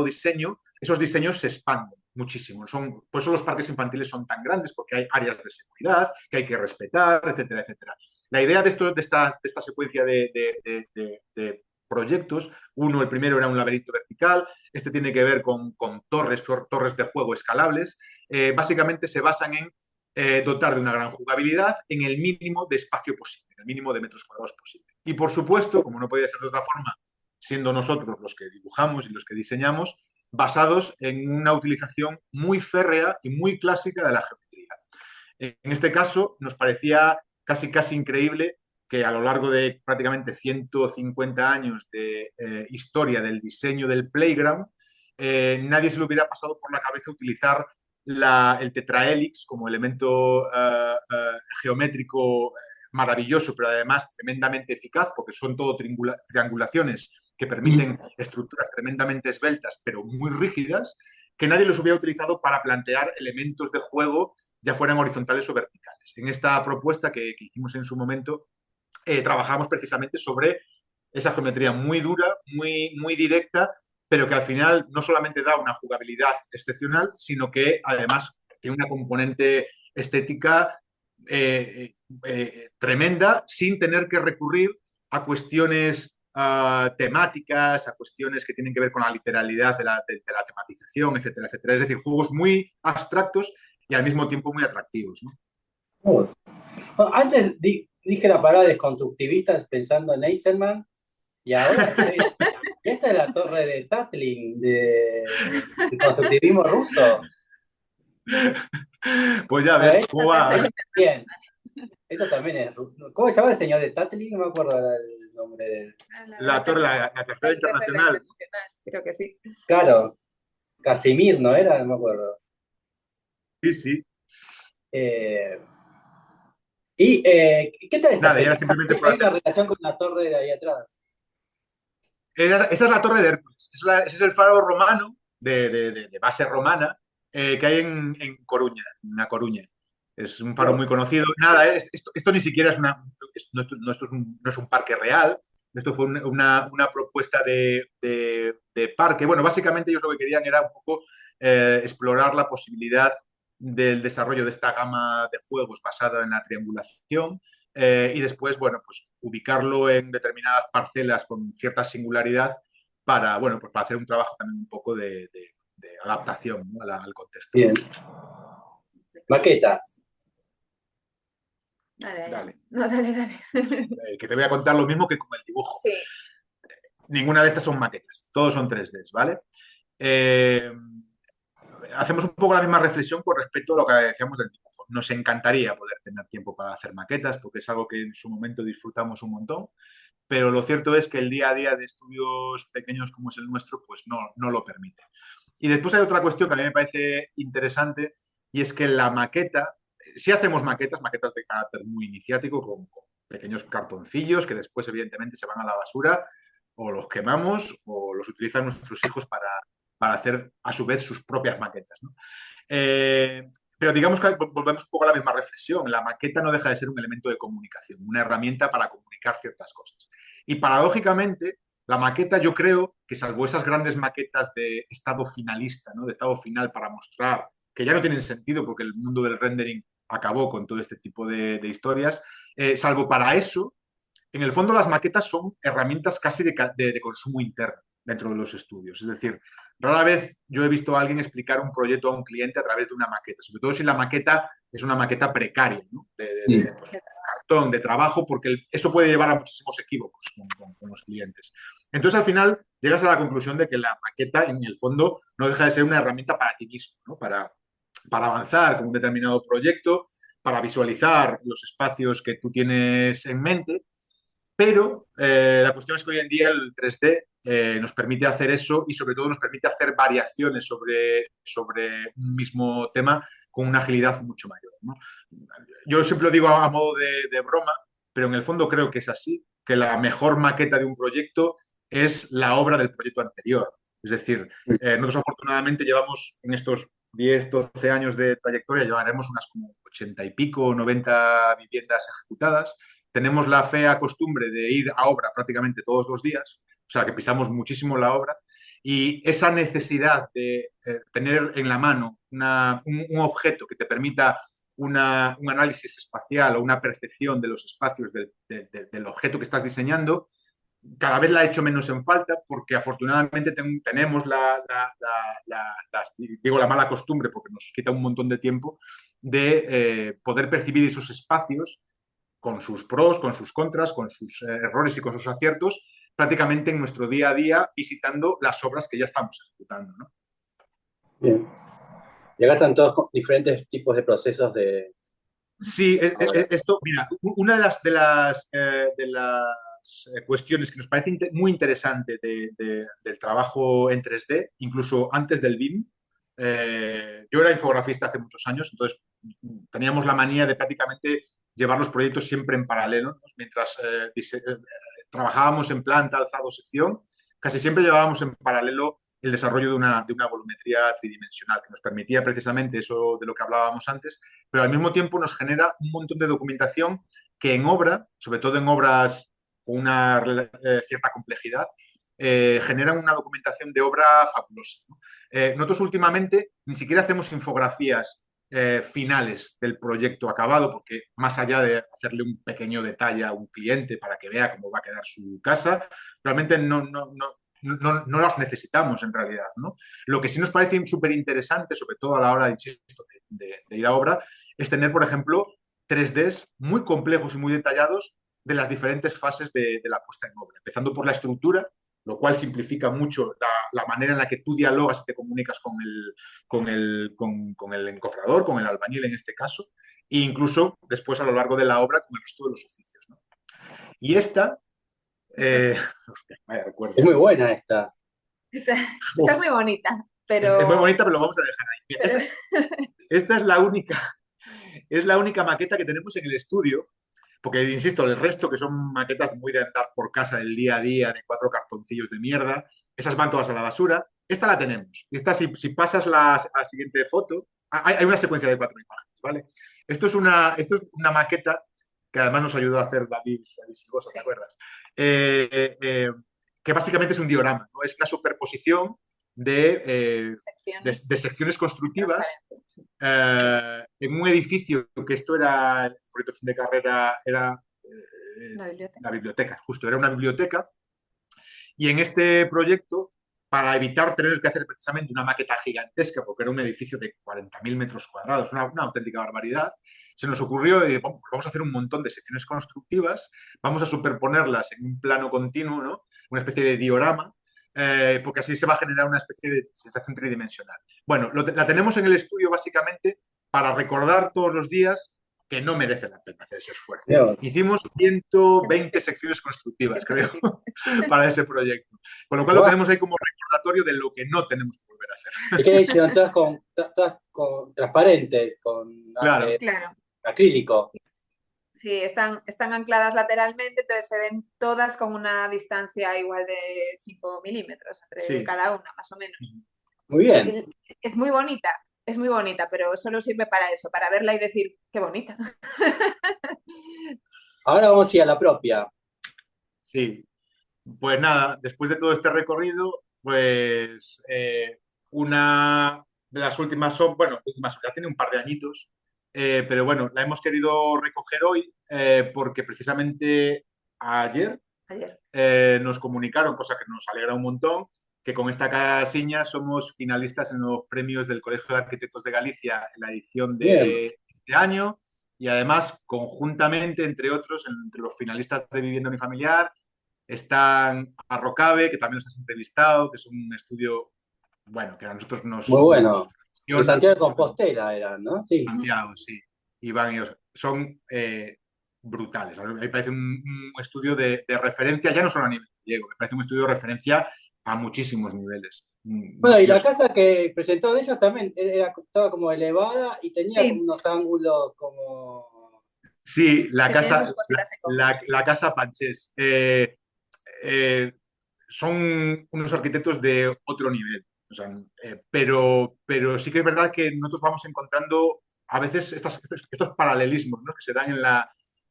diseño, esos diseños se expanden muchísimo. Por eso los parques infantiles son tan grandes, porque hay áreas de seguridad que hay que respetar, etcétera, etcétera. La idea de esta secuencia de proyectos, el primero era un laberinto vertical, este tiene que ver con torres de juego escalables, básicamente se basan en dotar de una gran jugabilidad en el mínimo de espacio posible, en el mínimo de metros cuadrados posible. Y por supuesto, como no podía ser de otra forma, siendo nosotros los que dibujamos y los que diseñamos, basados en una utilización muy férrea y muy clásica de la geometría. En este caso, nos parecía casi, casi increíble que a lo largo de prácticamente 150 años de historia del diseño del playground, nadie se le hubiera pasado por la cabeza utilizar el tetrahelix como elemento geométrico maravilloso, pero además tremendamente eficaz, porque son todo triangulaciones que permiten estructuras tremendamente esbeltas, pero muy rígidas, que nadie los hubiera utilizado para plantear elementos de juego, ya fueran horizontales o verticales. En esta propuesta que hicimos en su momento, trabajamos precisamente sobre esa geometría muy dura, muy, muy directa, pero que al final no solamente da una jugabilidad excepcional, sino que además tiene una componente estética tremenda, sin tener que recurrir a cuestiones temáticas, a cuestiones que tienen que ver con la literalidad de la tematización, etcétera, etcétera. Es decir, juegos muy abstractos y al mismo tiempo muy atractivos, ¿no?
Bueno, antes dije la palabra desconstructivistas pensando en Eisenman, y ahora esta es la torre de Tatlin, del constructivismo ruso.
Pues ya ves cómo va.
Bien, esto también es ruso. ¿Cómo se llama el señor de Tatlin? No me acuerdo ahora el nombre de él.
La tercera internacional.
Creo que sí.
Claro, Casimir, ¿no era? No me acuerdo.
Sí, sí.
¿Qué tal esta
Nada, ya
película?
era simplemente por
¿Hay una
hacer.
relación con la torre de ahí atrás?
Esa es la Torre de Hércules. Ese es el faro romano, de base romana, que hay en Coruña, en A Coruña. Es un faro
Bueno,
muy conocido. Nada, esto ni siquiera es no es un parque real. Esto fue una propuesta de parque. Bueno, básicamente ellos lo que querían era un poco explorar la posibilidad del desarrollo de esta gama de juegos basada en la triangulación, y después, bueno, pues ubicarlo en determinadas parcelas con cierta singularidad para, bueno, pues para hacer un trabajo también un poco de adaptación, ¿no? al contexto.
bien. Maquetas.
Dale.
Dale.
No, dale.
Que te voy a contar lo mismo que con el dibujo.
Sí.
Ninguna de estas son maquetas, todos son 3Ds, ¿vale? Hacemos un poco la misma reflexión con respecto a lo que decíamos del dibujo. Nos encantaría poder tener tiempo para hacer maquetas, porque es algo que en su momento disfrutamos un montón, pero lo cierto es que el día a día de estudios pequeños como es el nuestro, pues no lo permite. Y después hay otra cuestión que a mí me parece interesante, y es que la maqueta, si hacemos maquetas de carácter muy iniciático, con pequeños cartoncillos que después evidentemente se van a la basura, o los quemamos, o los utilizan nuestros hijos para hacer a su vez sus propias maquetas, ¿no? Pero digamos que volvemos un poco a la misma reflexión. La maqueta no deja de ser un elemento de comunicación, una herramienta para comunicar ciertas cosas. Y paradójicamente, la maqueta, yo creo que salvo esas grandes maquetas de estado finalista, ¿no? De estado final para mostrar, que ya no tienen sentido porque el mundo del rendering acabó con todo este tipo de historias, salvo para eso, en el fondo las maquetas son herramientas casi de consumo interno dentro de los estudios. Es decir, rara vez yo he visto a alguien explicar un proyecto a un cliente a través de una maqueta, sobre todo si la maqueta es una maqueta precaria, ¿no? Pues, cartón, de trabajo, porque eso puede llevar a muchísimos equívocos con los clientes. Entonces, al final, llegas a la conclusión de que la maqueta, en el fondo, no deja de ser una herramienta para ti mismo, ¿no? Para avanzar con un determinado proyecto, para visualizar los espacios que tú tienes en mente, pero la cuestión es que hoy en día el 3D nos permite hacer eso y sobre todo nos permite hacer variaciones sobre un mismo tema con una agilidad mucho mayor, ¿no? Yo siempre lo digo a modo de broma, pero en el fondo creo que es así, que la mejor maqueta de un proyecto es la obra del proyecto anterior. Es decir, nosotros afortunadamente llevamos en estos 10, 12 años de trayectoria, llevaremos unas como 80 y pico, 90 viviendas ejecutadas. tenemos la fea costumbre de ir a obra prácticamente todos los días, o sea que pisamos muchísimo la obra, y esa necesidad de tener en la mano un objeto que te permita un análisis espacial o una percepción de los espacios del objeto que estás diseñando, cada vez la he hecho menos en falta porque afortunadamente tenemos digo la mala costumbre porque nos quita un montón de tiempo de poder percibir esos espacios con sus pros, con sus contras, con sus errores y con sus aciertos, prácticamente en nuestro día a día visitando las obras que ya estamos ejecutando, ¿no?
Bien. Y acá están todos con diferentes tipos de procesos de...
Sí, esto, mira, una de las cuestiones que nos parece muy interesante del trabajo en 3D, incluso antes del BIM, yo era infografista hace muchos años, entonces teníamos la manía de prácticamente llevar los proyectos siempre en paralelo, ¿no? Mientras trabajábamos en planta, alzado, sección, casi siempre llevábamos en paralelo el desarrollo de una volumetría tridimensional, que nos permitía precisamente eso de lo que hablábamos antes, pero al mismo tiempo nos genera un montón de documentación que en obra, sobre todo en obras con una cierta complejidad, generan una documentación de obra fabulosa, ¿no? Nosotros últimamente ni siquiera hacemos infografías finales del proyecto acabado, porque más allá de hacerle un pequeño detalle a un cliente para que vea cómo va a quedar su casa, realmente no las necesitamos en realidad, ¿no? Lo que sí nos parece súper interesante, sobre todo a la hora, insisto, de ir a obra, es tener, por ejemplo, 3Ds muy complejos y muy detallados de las diferentes fases de la puesta en obra, empezando por la estructura, lo cual simplifica mucho la manera en la que tú dialogas y te comunicas con el encofrador, con el albañil en este caso, e incluso después a lo largo de la obra con el resto de los oficios, ¿no? Y esta, vaya recuerdo.
Es muy buena esta.
Esta es muy bonita,
Es muy
pero...
bonita, pero lo vamos a dejar ahí. Mira, esta es la única maqueta que tenemos en el estudio, porque, insisto, el resto, que son maquetas muy de andar por casa del día a día, de 4 cartoncillos de mierda, esas van todas a la basura. Esta la tenemos. Esta, si pasas a la siguiente foto, hay una secuencia de 4 imágenes, ¿vale? Esto es una maqueta que además nos ayudó a hacer David Sigoso, ¿te acuerdas? Que básicamente es un diorama, ¿no? Es una superposición de secciones constructivas en un edificio que esto era, el proyecto de fin de carrera era la biblioteca, justo, era una biblioteca. Y en este proyecto, para evitar tener que hacer precisamente una maqueta gigantesca, porque era un edificio de 40.000 metros cuadrados, una auténtica barbaridad, se nos ocurrió, vamos a hacer un montón de secciones constructivas, vamos a superponerlas en un plano continuo, ¿no? Una especie de diorama, porque así se va a generar una especie de sensación tridimensional. Bueno, la tenemos en el estudio básicamente para recordar todos los días que no merece la pena hacer ese esfuerzo.
Dios.
Hicimos 120 secciones constructivas, creo, para ese proyecto. Con lo cual lo tenemos ahí como recordatorio de lo que no tenemos que volver a hacer.
¿Y qué le hicieron? Todas con transparentes, con
Claro.
acrílico.
Sí, están ancladas lateralmente, entonces se ven todas con una distancia igual de 5 milímetros entre cada una, más o menos.
Muy bien.
Es muy bonita, pero solo sirve para eso, para verla y decir, qué bonita.
Ahora vamos a ir a la propia.
Sí, pues nada, después de todo este recorrido, pues una de las últimas, ya tiene un par de añitos, pero bueno, la hemos querido recoger hoy porque precisamente ayer nos comunicaron, cosa que nos alegra un montón, que con esta casiña somos finalistas en los premios del Colegio de Arquitectos de Galicia en la edición de este año y además conjuntamente, entre otros, entre los finalistas de Vivienda Unifamiliar están Arrocabe, que también los has entrevistado, que es un estudio, bueno, que a nosotros nos...
Muy bueno. De Santiago de Compostela eran, ¿no? Sí.
Santiago, sí. Iván y Oscar. Son brutales. A mí me parece un estudio de referencia, ya no solo a nivel griego, me parece un estudio de referencia a muchísimos niveles.
Bueno, y la casa que presentó de ellos también estaba como elevada y tenía como unos ángulos como...
Sí, la casa Panchés. Son unos arquitectos de otro nivel. O sea, pero sí que es verdad que nosotros vamos encontrando a veces estos paralelismos, ¿no? Que se dan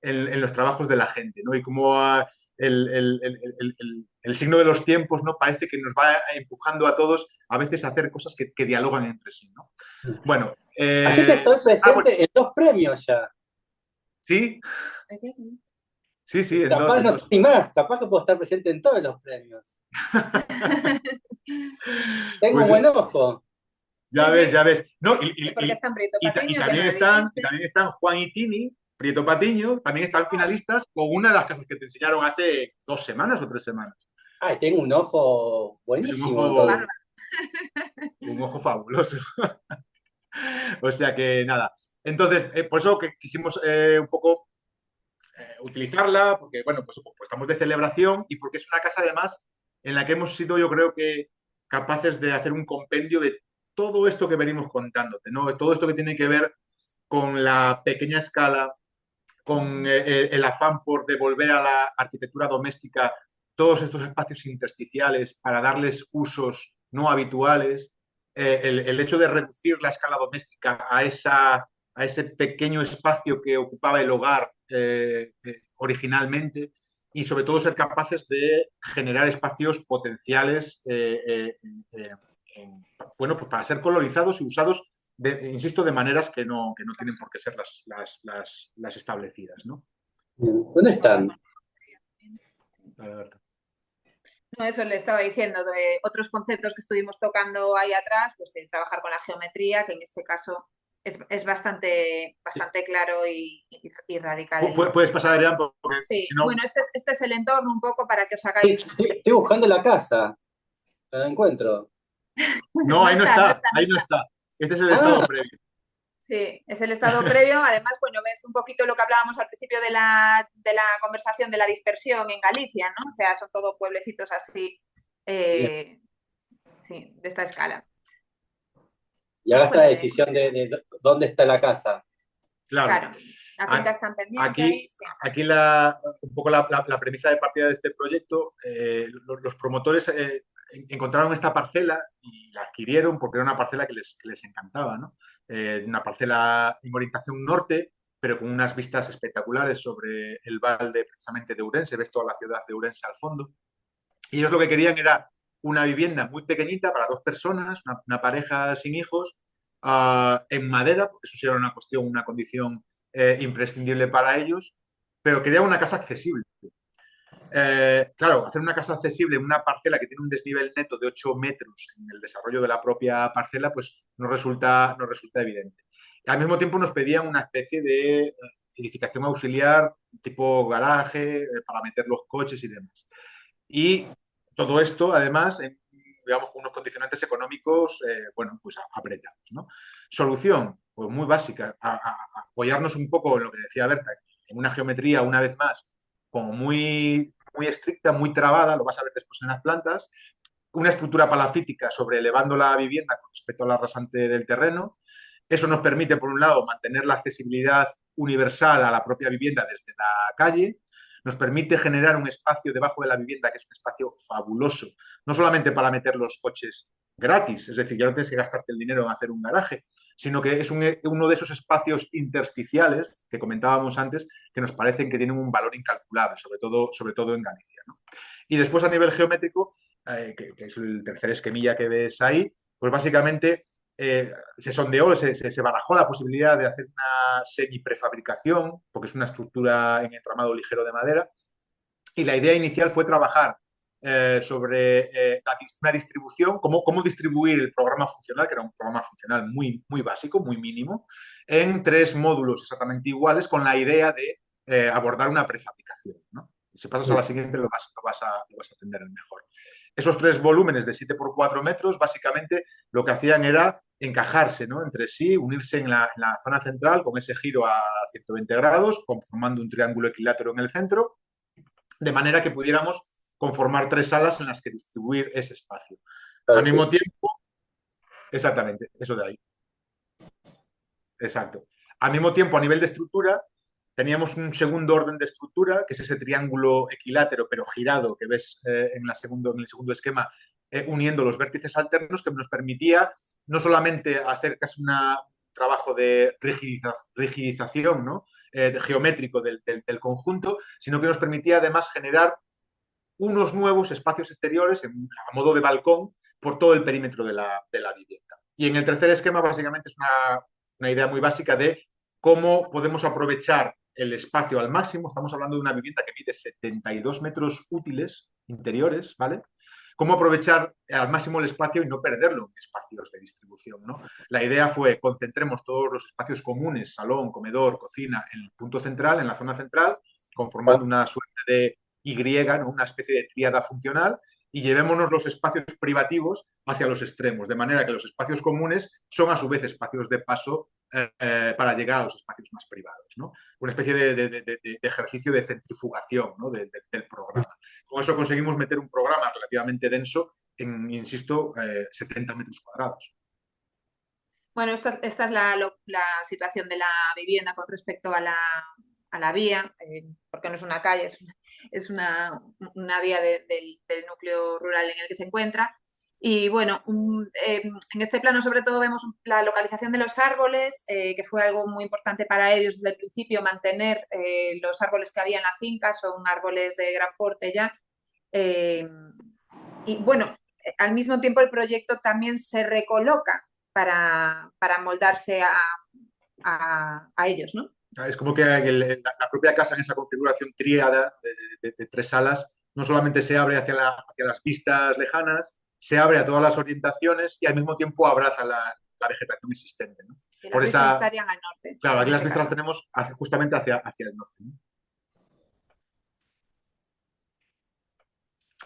en los trabajos de la gente, ¿no? Y cómo el signo de los tiempos, ¿no? Parece que nos va empujando a todos a veces a hacer cosas que dialogan entre sí, ¿no? Bueno,
Así que estoy
bueno,
presente en 2 premios ya.
sí, sí, sí,
Y
en dos,
capaz
en
no
dos.
sé más, capaz que puedo estar presente en todos los premios. Tengo un
Pues
buen ojo.
ya
Sí,
ves,
sí,
ya ves. No,
porque está en Prieto
y
Patiño, que no
también
lo
están,
dijiste.
Juan y Tini, Prieto Patiño, también están finalistas con una de las casas que te enseñaron hace 2 semanas o 3 semanas.
Ay, tengo un ojo
Es
buenísimo, entonces.
un ojo fabuloso. O sea que nada. Entonces, por eso que quisimos un poco utilizarla, porque bueno, pues estamos de celebración y porque es una casa además en la que hemos sido, yo creo que, capaces de hacer un compendio de todo esto que venimos contándote, ¿no? Todo esto que tiene que ver con la pequeña escala, con el afán por devolver a la arquitectura doméstica todos estos espacios intersticiales para darles usos no habituales, el hecho de reducir la escala doméstica a ese pequeño espacio que ocupaba el hogar originalmente y sobre todo ser capaces de generar espacios potenciales bueno, pues para ser colorizados y usados insisto, de maneras que no tienen por qué ser las establecidas, ¿no?
¿Dónde están?
No, eso le estaba diciendo, de otros conceptos que estuvimos tocando ahí atrás, pues trabajar con la geometría, que en este caso es bastante claro y radical.
Puedes pasar, Adrián, porque
Sí,
si no...
bueno, este es el entorno un poco para que os
Sí,
hagáis.
estoy buscando la casa, pero no encuentro.
No,
No
ahí no
está, no
está,
está, no
ahí no
está.
está. Este es el
Ah,
estado previo.
Sí, es el estado previo. Además, bueno, ves un poquito lo que hablábamos al principio de la conversación de la dispersión en Galicia, ¿no? O sea, son todos pueblecitos así,
bien.
sí, de esta escala.
Y ahora está la
Pues,
decisión de dónde está la casa.
Claro.
claro, la finca está en pendiente
Aquí,
ahí, sí.
aquí un poco la premisa de partida de este proyecto, los promotores encontraron esta parcela y la adquirieron porque era una parcela que les encantaba, ¿no? Una parcela en orientación norte, pero con unas vistas espectaculares sobre el valle precisamente de Ourense, ves toda la ciudad de Ourense al fondo. Y ellos lo que querían era una vivienda muy pequeñita para 2 personas, una pareja sin hijos, en madera, porque eso sí era una cuestión, una condición imprescindible para ellos, pero querían una casa accesible. Claro, hacer una casa accesible en una parcela que tiene un desnivel neto de 8 metros en el desarrollo de la propia parcela, pues no resulta evidente. Y al mismo tiempo nos pedían una especie de edificación auxiliar, tipo garaje, para meter los coches y demás. Y todo esto, además, digamos, con unos condicionantes económicos, bueno, pues apretados, ¿no? Solución, pues muy básica, apoyarnos un poco en lo que decía Berta, en una geometría, una vez más, como muy estricta, muy trabada, lo vas a ver después en las plantas, una estructura palafítica sobre elevando la vivienda con respecto a la rasante del terreno. Eso nos permite, por un lado, mantener la accesibilidad universal a la propia vivienda desde la calle, nos permite generar un espacio debajo de la vivienda que es un espacio fabuloso, no solamente para meter los coches gratis, es decir, ya no tienes que gastarte el dinero en hacer un garaje, sino que es uno de esos espacios intersticiales que comentábamos antes que nos parecen que tienen un valor incalculable, sobre todo en Galicia, ¿no? Y después a nivel geométrico, que es el tercer esquemilla que ves ahí, pues básicamente se sondeó, se barajó la posibilidad de hacer una semi-prefabricación, porque es una estructura en entramado ligero de madera, y la idea inicial fue trabajar sobre una distribución, cómo distribuir el programa funcional, que era un programa funcional muy básico, muy mínimo, en 3 módulos exactamente iguales, con la idea de abordar una prefabricación, ¿no? Si pasas a la siguiente lo vas a entender mejor. Esos 3 volúmenes de 7 por 4 metros, básicamente lo que hacían era encajarse, ¿no?, entre sí, unirse en la zona central con ese giro a 120 grados, conformando un triángulo equilátero en el centro, de manera que pudiéramos conformar 3 salas en las que distribuir ese espacio. Al mismo tiempo, exactamente, eso de ahí. Exacto. Al mismo tiempo, a nivel de estructura, teníamos un segundo orden de estructura, que es ese triángulo equilátero pero girado que ves en el segundo esquema, uniendo los vértices alternos, que nos permitía no solamente hacer casi un trabajo de rigidización, ¿no?, geométrico del conjunto, sino que nos permitía además generar unos nuevos espacios exteriores a modo de balcón por todo el perímetro de la vivienda. Y en el tercer esquema, básicamente, es una idea muy básica de cómo podemos aprovechar el espacio al máximo. Estamos hablando de una vivienda que mide 72 metros útiles interiores, ¿vale? Cómo aprovechar al máximo el espacio y no perderlo en espacios de distribución, ¿no? La idea fue concentremos todos los espacios comunes, salón, comedor, cocina, en el punto central, en la zona central, conformando una suerte de Y, ¿no? Una especie de tríada funcional, y llevémonos los espacios privativos hacia los extremos, de manera que los espacios comunes son a su vez espacios de paso para llegar a los espacios más privados, ¿no? Una especie de ejercicio de centrifugación, ¿no? Del programa. Con eso conseguimos meter un programa relativamente denso en, insisto, 70 metros cuadrados.
Bueno, esta es la situación de la vivienda con respecto a la vía, porque no es una calle, es una vía del núcleo rural en el que se encuentra. Y bueno, en este plano sobre todo vemos la localización de los árboles, que fue algo muy importante para ellos desde el principio, mantener los árboles que había en la finca, son árboles de gran porte ya. Y bueno, al mismo tiempo el proyecto también se recoloca para moldarse a ellos, ¿no?
Es como que la propia casa en esa configuración tríada de tres salas no solamente se abre hacia las vistas lejanas, se abre a todas las orientaciones y al mismo tiempo abraza la vegetación existente, ¿no?
Y las vistas estarían al norte.
Claro, aquí las vistas las tenemos justamente hacia el norte, ¿no?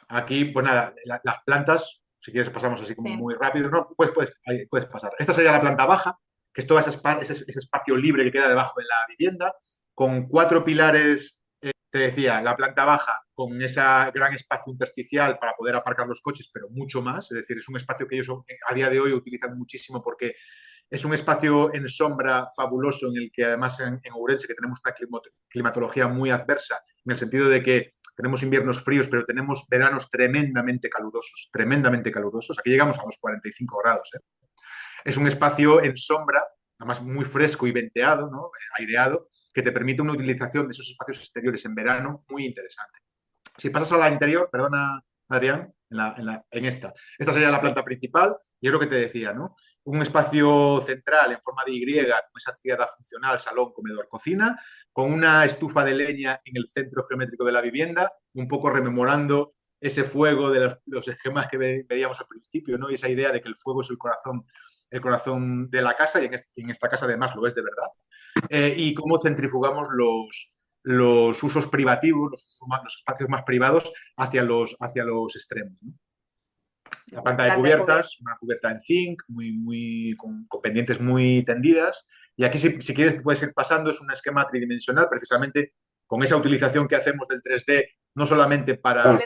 Aquí, pues nada, las plantas, si quieres pasamos así como muy rápido, ¿no? Puedes pasar. Esta sería la planta baja, que es todo ese espacio libre que queda debajo de la vivienda, con 4 pilares, te decía, la planta baja, con ese gran espacio intersticial para poder aparcar los coches, pero mucho más. Es decir, es un espacio que ellos a día de hoy utilizan muchísimo porque es un espacio en sombra fabuloso en el que además en Ourense, que tenemos una climatología muy adversa, en el sentido de que tenemos inviernos fríos, pero tenemos veranos tremendamente calurosos, tremendamente calurosos. Aquí llegamos a los 45 grados, ¿eh? Es un espacio en sombra, además muy fresco y venteado, ¿no? Aireado, que te permite una utilización de esos espacios exteriores en verano muy interesante. Si pasas a la interior, perdona, Adrián, en esta. Esta sería la planta principal, y es lo que te decía, ¿no? Un espacio central en forma de Y, con esa tríada funcional, salón, comedor, cocina, con una estufa de leña en el centro geométrico de la vivienda, un poco rememorando ese fuego de los esquemas que veíamos al principio, ¿no? Y esa idea de que el fuego es el corazón de la casa, y en esta casa además lo es de verdad, y cómo centrifugamos los usos privativos, los espacios más privados hacia los extremos, ¿no? La planta de cubiertas, una cubierta en zinc, con pendientes muy tendidas. Y aquí, si quieres, puedes ir pasando, es un esquema tridimensional, precisamente con esa utilización que hacemos del 3D, no solamente para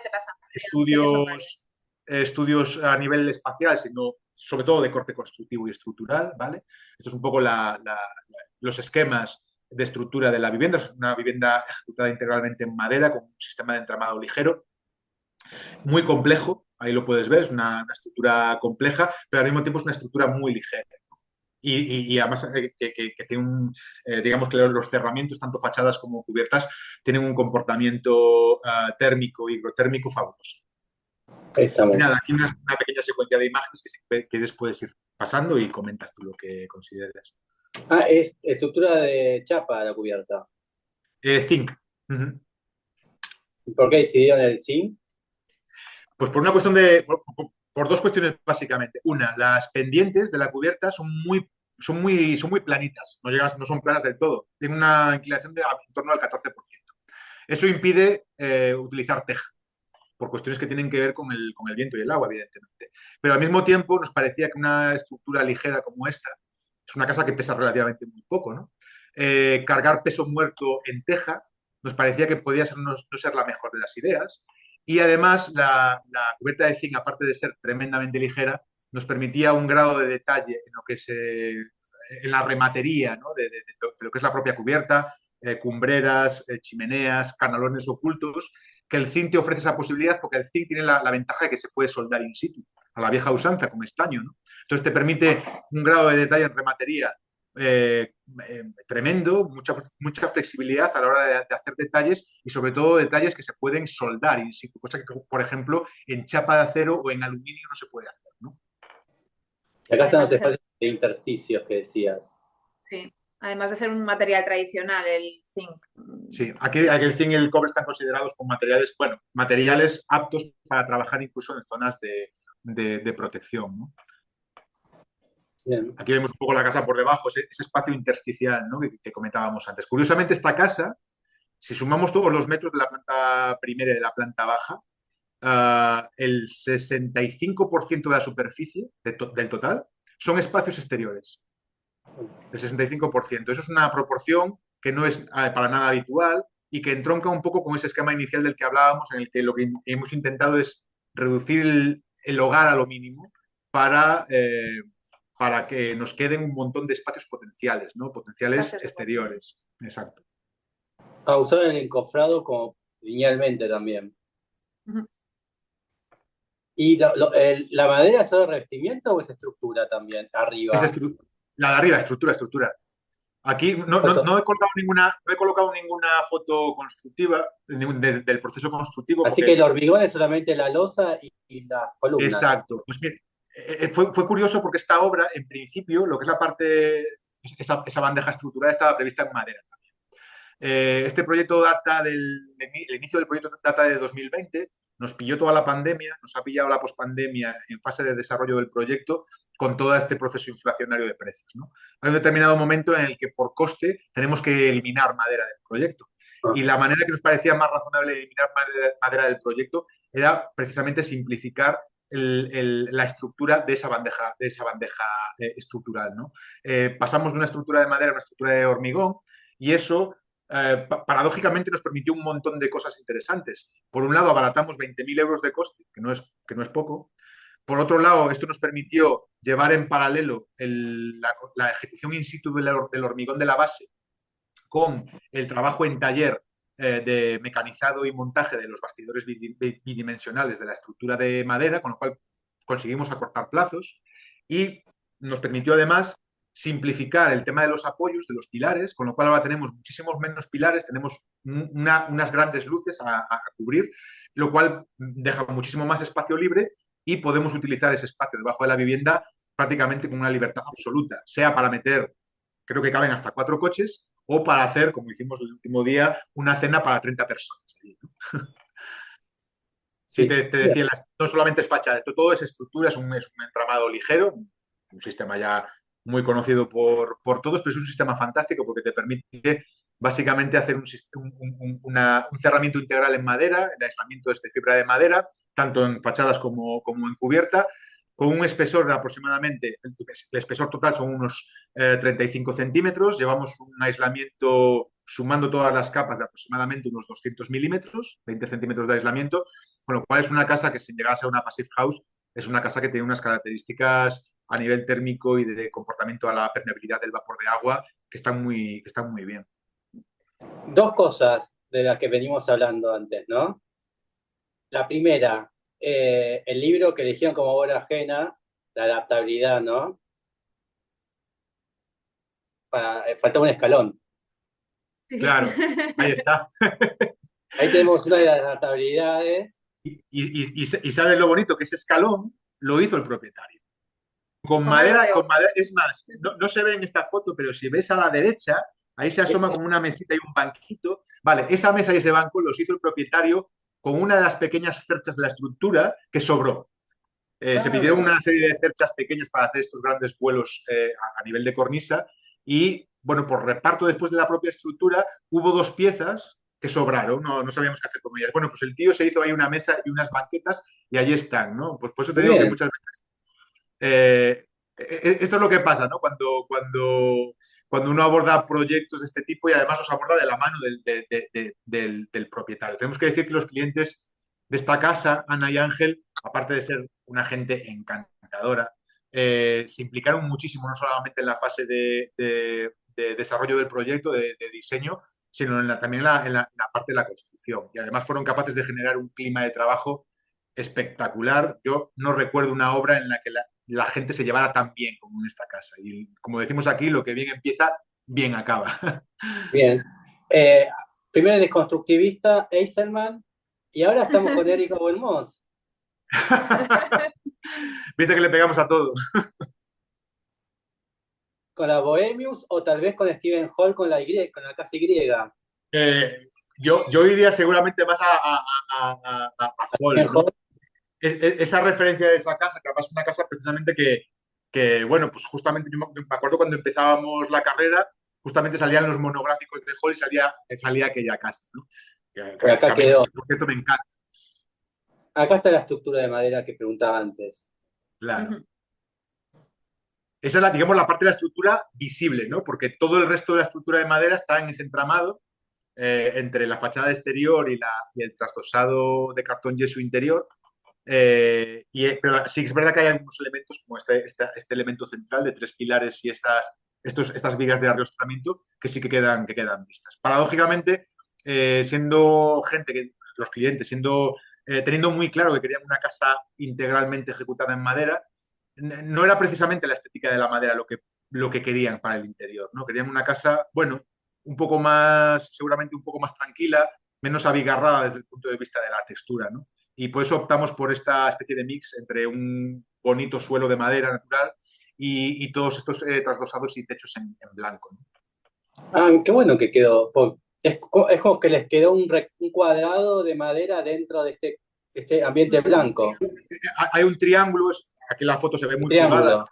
estudios a nivel espacial, sino sobre todo de corte constructivo y estructural, ¿vale? Esto es un poco los esquemas de estructura de la vivienda. Es una vivienda ejecutada integralmente en madera con un sistema de entramado ligero, muy complejo, ahí lo puedes ver, es una estructura compleja, pero al mismo tiempo es una estructura muy ligera. Y además que tiene digamos que los cerramientos, tanto fachadas como cubiertas, tienen un comportamiento térmico y hidrotérmico fabuloso. Y nada, aquí una pequeña secuencia de imágenes que si quieres puedes ir pasando y comentas tú lo que consideres.
Es estructura de chapa la cubierta.
Zinc.
¿Por qué decidieron el zinc?
Pues por una cuestión por dos cuestiones básicamente. Una, las pendientes de la cubierta son muy planitas, no son planas del todo. Tienen una inclinación de en torno al 14%. Eso impide utilizar teja, por cuestiones que tienen que ver con el viento y el agua, evidentemente. Pero al mismo tiempo nos parecía que una estructura ligera como esta, es una casa que pesa relativamente muy poco, ¿no? Cargar peso muerto en teja nos parecía que podía no ser la mejor de las ideas. Y además la cubierta de zinc, aparte de ser tremendamente ligera, nos permitía un grado de detalle en la rematería, ¿no? de lo que es la propia cubierta, cumbreras, chimeneas, canalones ocultos, que el zinc te ofrece esa posibilidad porque el zinc tiene la ventaja de que se puede soldar in situ, a la vieja usanza, con estaño, ¿no? Entonces te permite un grado de detalle en rematería tremendo, mucha flexibilidad a la hora de hacer detalles y sobre todo detalles que se pueden soldar in situ, cosa que, por ejemplo, en chapa de acero o en aluminio no se puede hacer, ¿no?
Y acá están
Además
los
de ser,
espacios de intersticios que decías.
sí, además de ser un material tradicional, el zinc.
Sí, aquí el zinc y el cobre están considerados como materiales, bueno, materiales aptos para trabajar incluso en zonas de protección, ¿no?
Bien.
Aquí vemos un poco la casa por debajo, ese espacio intersticial, ¿no? que comentábamos antes. Curiosamente, esta casa, si sumamos todos los metros de la planta primera y de la planta baja, el 65% de la superficie del total son espacios exteriores. El 65%. Eso es una proporción que no es para nada habitual y que entronca un poco con ese esquema inicial del que hablábamos, en el que lo que hemos intentado es reducir el hogar a lo mínimo para que nos queden un montón de espacios potenciales, ¿no? Potenciales
Espacios de
exteriores. Exacto.
Usaron el encofrado como linealmente también.
Ujú.
¿Y la madera es solo revestimiento o es estructura también, arriba?
La de arriba, estructura. Aquí no he colocado ninguna foto constructiva del proceso constructivo
Así que
porque
el hormigón es solamente la losa y las columnas.
exacto. Pues mire, fue curioso porque esta obra, en principio, lo que es la parte, esa bandeja estructural estaba prevista en madera. Este proyecto el inicio del proyecto data de 2020, nos pilló toda la pandemia, nos ha pillado la pospandemia en fase de desarrollo del proyecto con todo este proceso inflacionario de precios, ¿no? Hay un determinado momento en el que por coste tenemos que eliminar madera del proyecto. Y la manera que nos parecía más razonable de eliminar madera del proyecto era precisamente simplificar la estructura de esa bandeja estructural, ¿no? Pasamos de una estructura de madera a una estructura de hormigón y eso paradójicamente nos permitió un montón de cosas interesantes. Por un lado, abaratamos 20.000 euros de coste, que no es poco. Por otro lado, esto nos permitió llevar en paralelo la ejecución in situ del hormigón de la base con el trabajo en taller de mecanizado y montaje de los bastidores bidimensionales de la estructura de madera, con lo cual conseguimos acortar plazos y nos permitió además simplificar el tema de los apoyos, de los pilares, con lo cual ahora tenemos muchísimos menos pilares, tenemos unas grandes luces a cubrir, lo cual deja muchísimo más espacio libre y podemos utilizar ese espacio debajo de la vivienda prácticamente con una libertad absoluta, sea para meter, creo que caben hasta 4 coches, o para hacer, como hicimos el último día, una cena para 30 personas. Sí,
Sí.
te decía, no solamente es fachada, esto todo es estructura, es un entramado ligero, un sistema ya muy conocido por todos, pero es un sistema fantástico porque te permite básicamente hacer un cerramiento integral en madera, el aislamiento de fibra de madera, tanto en fachadas como en cubierta, con un espesor de aproximadamente, el espesor total son unos 35 centímetros, llevamos un aislamiento sumando todas las capas de aproximadamente unos 200 milímetros, 20 centímetros de aislamiento, con lo cual es una casa que sin llegar a ser una passive house, es una casa que tiene unas características a nivel térmico y de comportamiento a la permeabilidad del vapor de agua que están muy bien.
Dos cosas de las que venimos hablando antes, ¿no? La primera, el libro que eligieron como obra ajena, la adaptabilidad, ¿no? Falta un escalón.
Sí.
Claro, ahí está.
Ahí tenemos una de las adaptabilidades.
Y sabes lo bonito, que ese escalón lo hizo el propietario.
¿Cómo lo
Con
veo?
madera, es más, no se ve en esta foto, pero si ves a la derecha, ahí se asoma como una mesita y un banquito. Vale, esa mesa y ese banco los hizo el propietario con una de las pequeñas cerchas de la estructura que sobró. Se pidieron
Ah,
una serie de cerchas pequeñas para hacer estos grandes vuelos a nivel de cornisa y, bueno, por reparto después de la propia estructura, hubo dos piezas que sobraron, no sabíamos qué hacer con ellas. Bueno, pues el tío se hizo ahí una mesa y unas banquetas y ahí están, ¿no? Pues por eso te
muy
digo que
bien.
muchas veces esto es lo que pasa, ¿no? Cuando uno aborda proyectos de este tipo y además los aborda de la mano del propietario. Tenemos que decir que los clientes de esta casa, Ana y Ángel, aparte de ser una gente encantadora, se implicaron muchísimo, no solamente en la fase de desarrollo del proyecto, de diseño, sino también en la parte de la construcción. Y además fueron capaces de generar un clima de trabajo espectacular. Yo no recuerdo una obra en la que la gente se llevara tan bien como en esta casa. Y como decimos aquí, lo que bien empieza, bien acaba.
Bien. Eh, Primero el desconstructivista Eisenman y ahora estamos con Érico Buenmos,
Viste que le pegamos a todo.
con la Bohemius o tal vez con Stephen Hall con con la casa Y.
Yo iría seguramente más a
Stephen
Hall, ¿no?
Hall,
Esa referencia de esa casa, que además es una casa precisamente bueno, pues justamente yo me acuerdo cuando empezábamos la carrera, justamente salían los monográficos de Hall y salía aquella casa, ¿no?
y acá
A mí,
quedó.
por cierto, me encanta,
Acá está la estructura de madera que preguntaba antes.
claro. Esa es digamos, la parte de la estructura visible, ¿no? Porque todo el resto de la estructura de madera está en ese entramado entre la fachada exterior y el trasdosado de cartón yeso interior. Pero sí que es verdad que hay algunos elementos como este elemento central de 3 pilares y estas vigas de arrostramiento que sí que quedan vistas. Paradójicamente, siendo los clientes, teniendo muy claro que querían una casa integralmente ejecutada en madera, no era precisamente la estética de la madera lo que querían para el interior, ¿no? Querían una casa, bueno, un poco más, seguramente un poco más tranquila, menos abigarrada desde el punto de vista de la textura, ¿no? Y por eso optamos por esta especie de mix entre un bonito suelo de madera natural y todos estos trasdosados y techos en blanco, ¿no?
Ah, qué bueno que quedó. Es como que les quedó un cuadrado de madera dentro de este ambiente blanco.
Hay un triángulo, aquí la foto se ve
Un
muy jugada,
triángulo.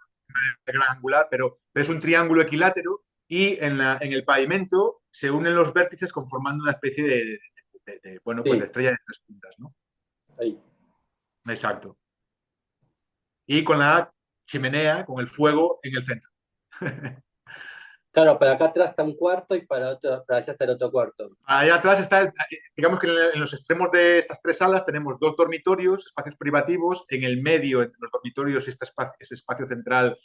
gran angular, pero es un triángulo equilátero y en el pavimento se unen los vértices conformando una especie bueno, pues de
Sí,
estrella de 3 puntas, ¿no?
ahí.
Exacto. Y con la chimenea, con el fuego en el centro.
Claro, para acá atrás está un cuarto y para allá está el otro cuarto.
Allá atrás está, digamos que en los extremos de estas 3 salas tenemos 2 dormitorios, espacios privativos, en el medio, entre los dormitorios y este espacio central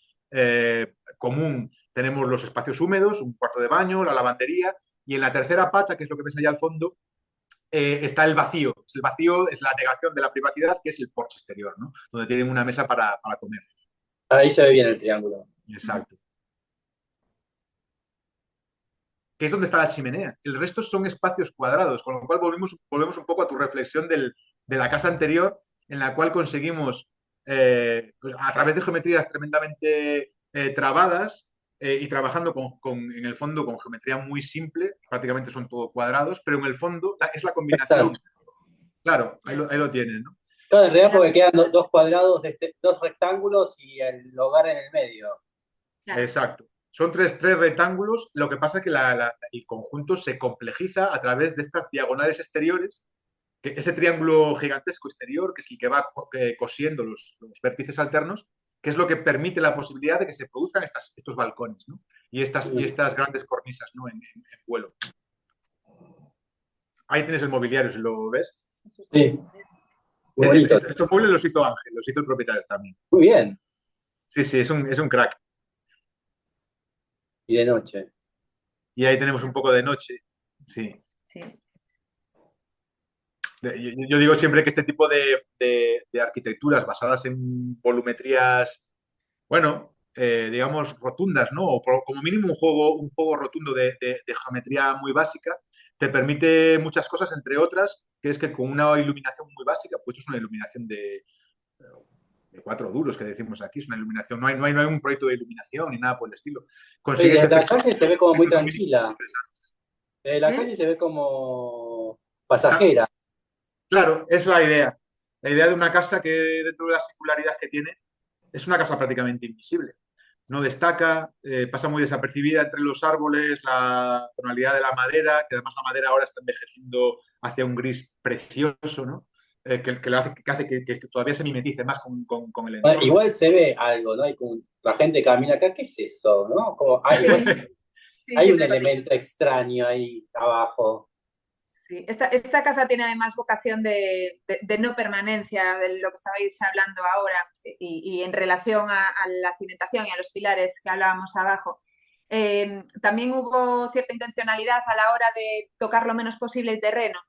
común, tenemos los espacios húmedos, un cuarto de baño, la lavandería, y en la tercera pata, que es lo que ves allá al fondo, está el vacío. El vacío es la negación de la privacidad, que es el porche exterior, ¿no? Donde tienen una mesa para comer.
Ahí se ve bien el triángulo.
Exacto. Que es donde está la chimenea. El resto son espacios cuadrados, con lo cual volvemos un poco a tu reflexión de la casa anterior, en la cual conseguimos, pues, a través de geometrías tremendamente trabadas y trabajando en el fondo con geometría muy simple, prácticamente son todo cuadrados, pero en el fondo es la
Están.
combinación. Claro, ahí lo tienes, ¿no?
Claro, en realidad porque quedan dos cuadrados, dos rectángulos y el hogar en el medio.
Claro.
Exacto. Son tres rectángulos, lo que pasa es que el conjunto se complejiza a través de estas diagonales exteriores, que ese triángulo gigantesco exterior, que es el que va cosiendo los vértices alternos, que es lo que permite la posibilidad de que se produzcan estos balcones, ¿no? Y estas grandes cornisas, ¿no? en vuelo. Ahí tienes el mobiliario, si lo ves.
Sí, muy bonito.
Estos muebles los hizo Ángel, los hizo el propietario también.
Muy bien.
Sí, sí, es un crack.
Y de noche.
Y ahí tenemos un poco de noche. Sí.
Sí.
Yo digo siempre que este tipo de arquitecturas basadas en volumetrías, bueno, digamos, rotundas, ¿no? O como mínimo un juego rotundo de geometría muy básica, te permite muchas cosas, entre otras, que es que con una iluminación muy básica, pues es una iluminación de 4 duros que decimos aquí, es una iluminación, no hay un proyecto de iluminación ni nada por el estilo.
Oye,
Consigues
desde la
efectos
calle se ve como muy
lumínicos
tranquila.
interesantes.
Desde la
¿Eh?
calle se ve como
Está,
pasajera.
claro, es la idea. La idea de una casa que dentro de la singularidad que tiene, es una casa prácticamente invisible. No destaca, pasa muy desapercibida entre los árboles, la tonalidad de la madera, que además la madera ahora está envejeciendo hacia un gris precioso, ¿no? Que hace que todavía se mimetice más con el
Bueno,
entorno.
igual se ve algo, ¿no? Hay como, la gente camina acá, ¿qué es eso, no? Como, igual
Sí, sí,
hay un
siempre lo digo.
elemento extraño ahí abajo.
Sí. Esta casa tiene además vocación de no permanencia, de lo que estabais hablando ahora, y en relación a la cimentación y a los pilares que hablábamos abajo. También hubo cierta intencionalidad a la hora de tocar lo menos posible el terreno.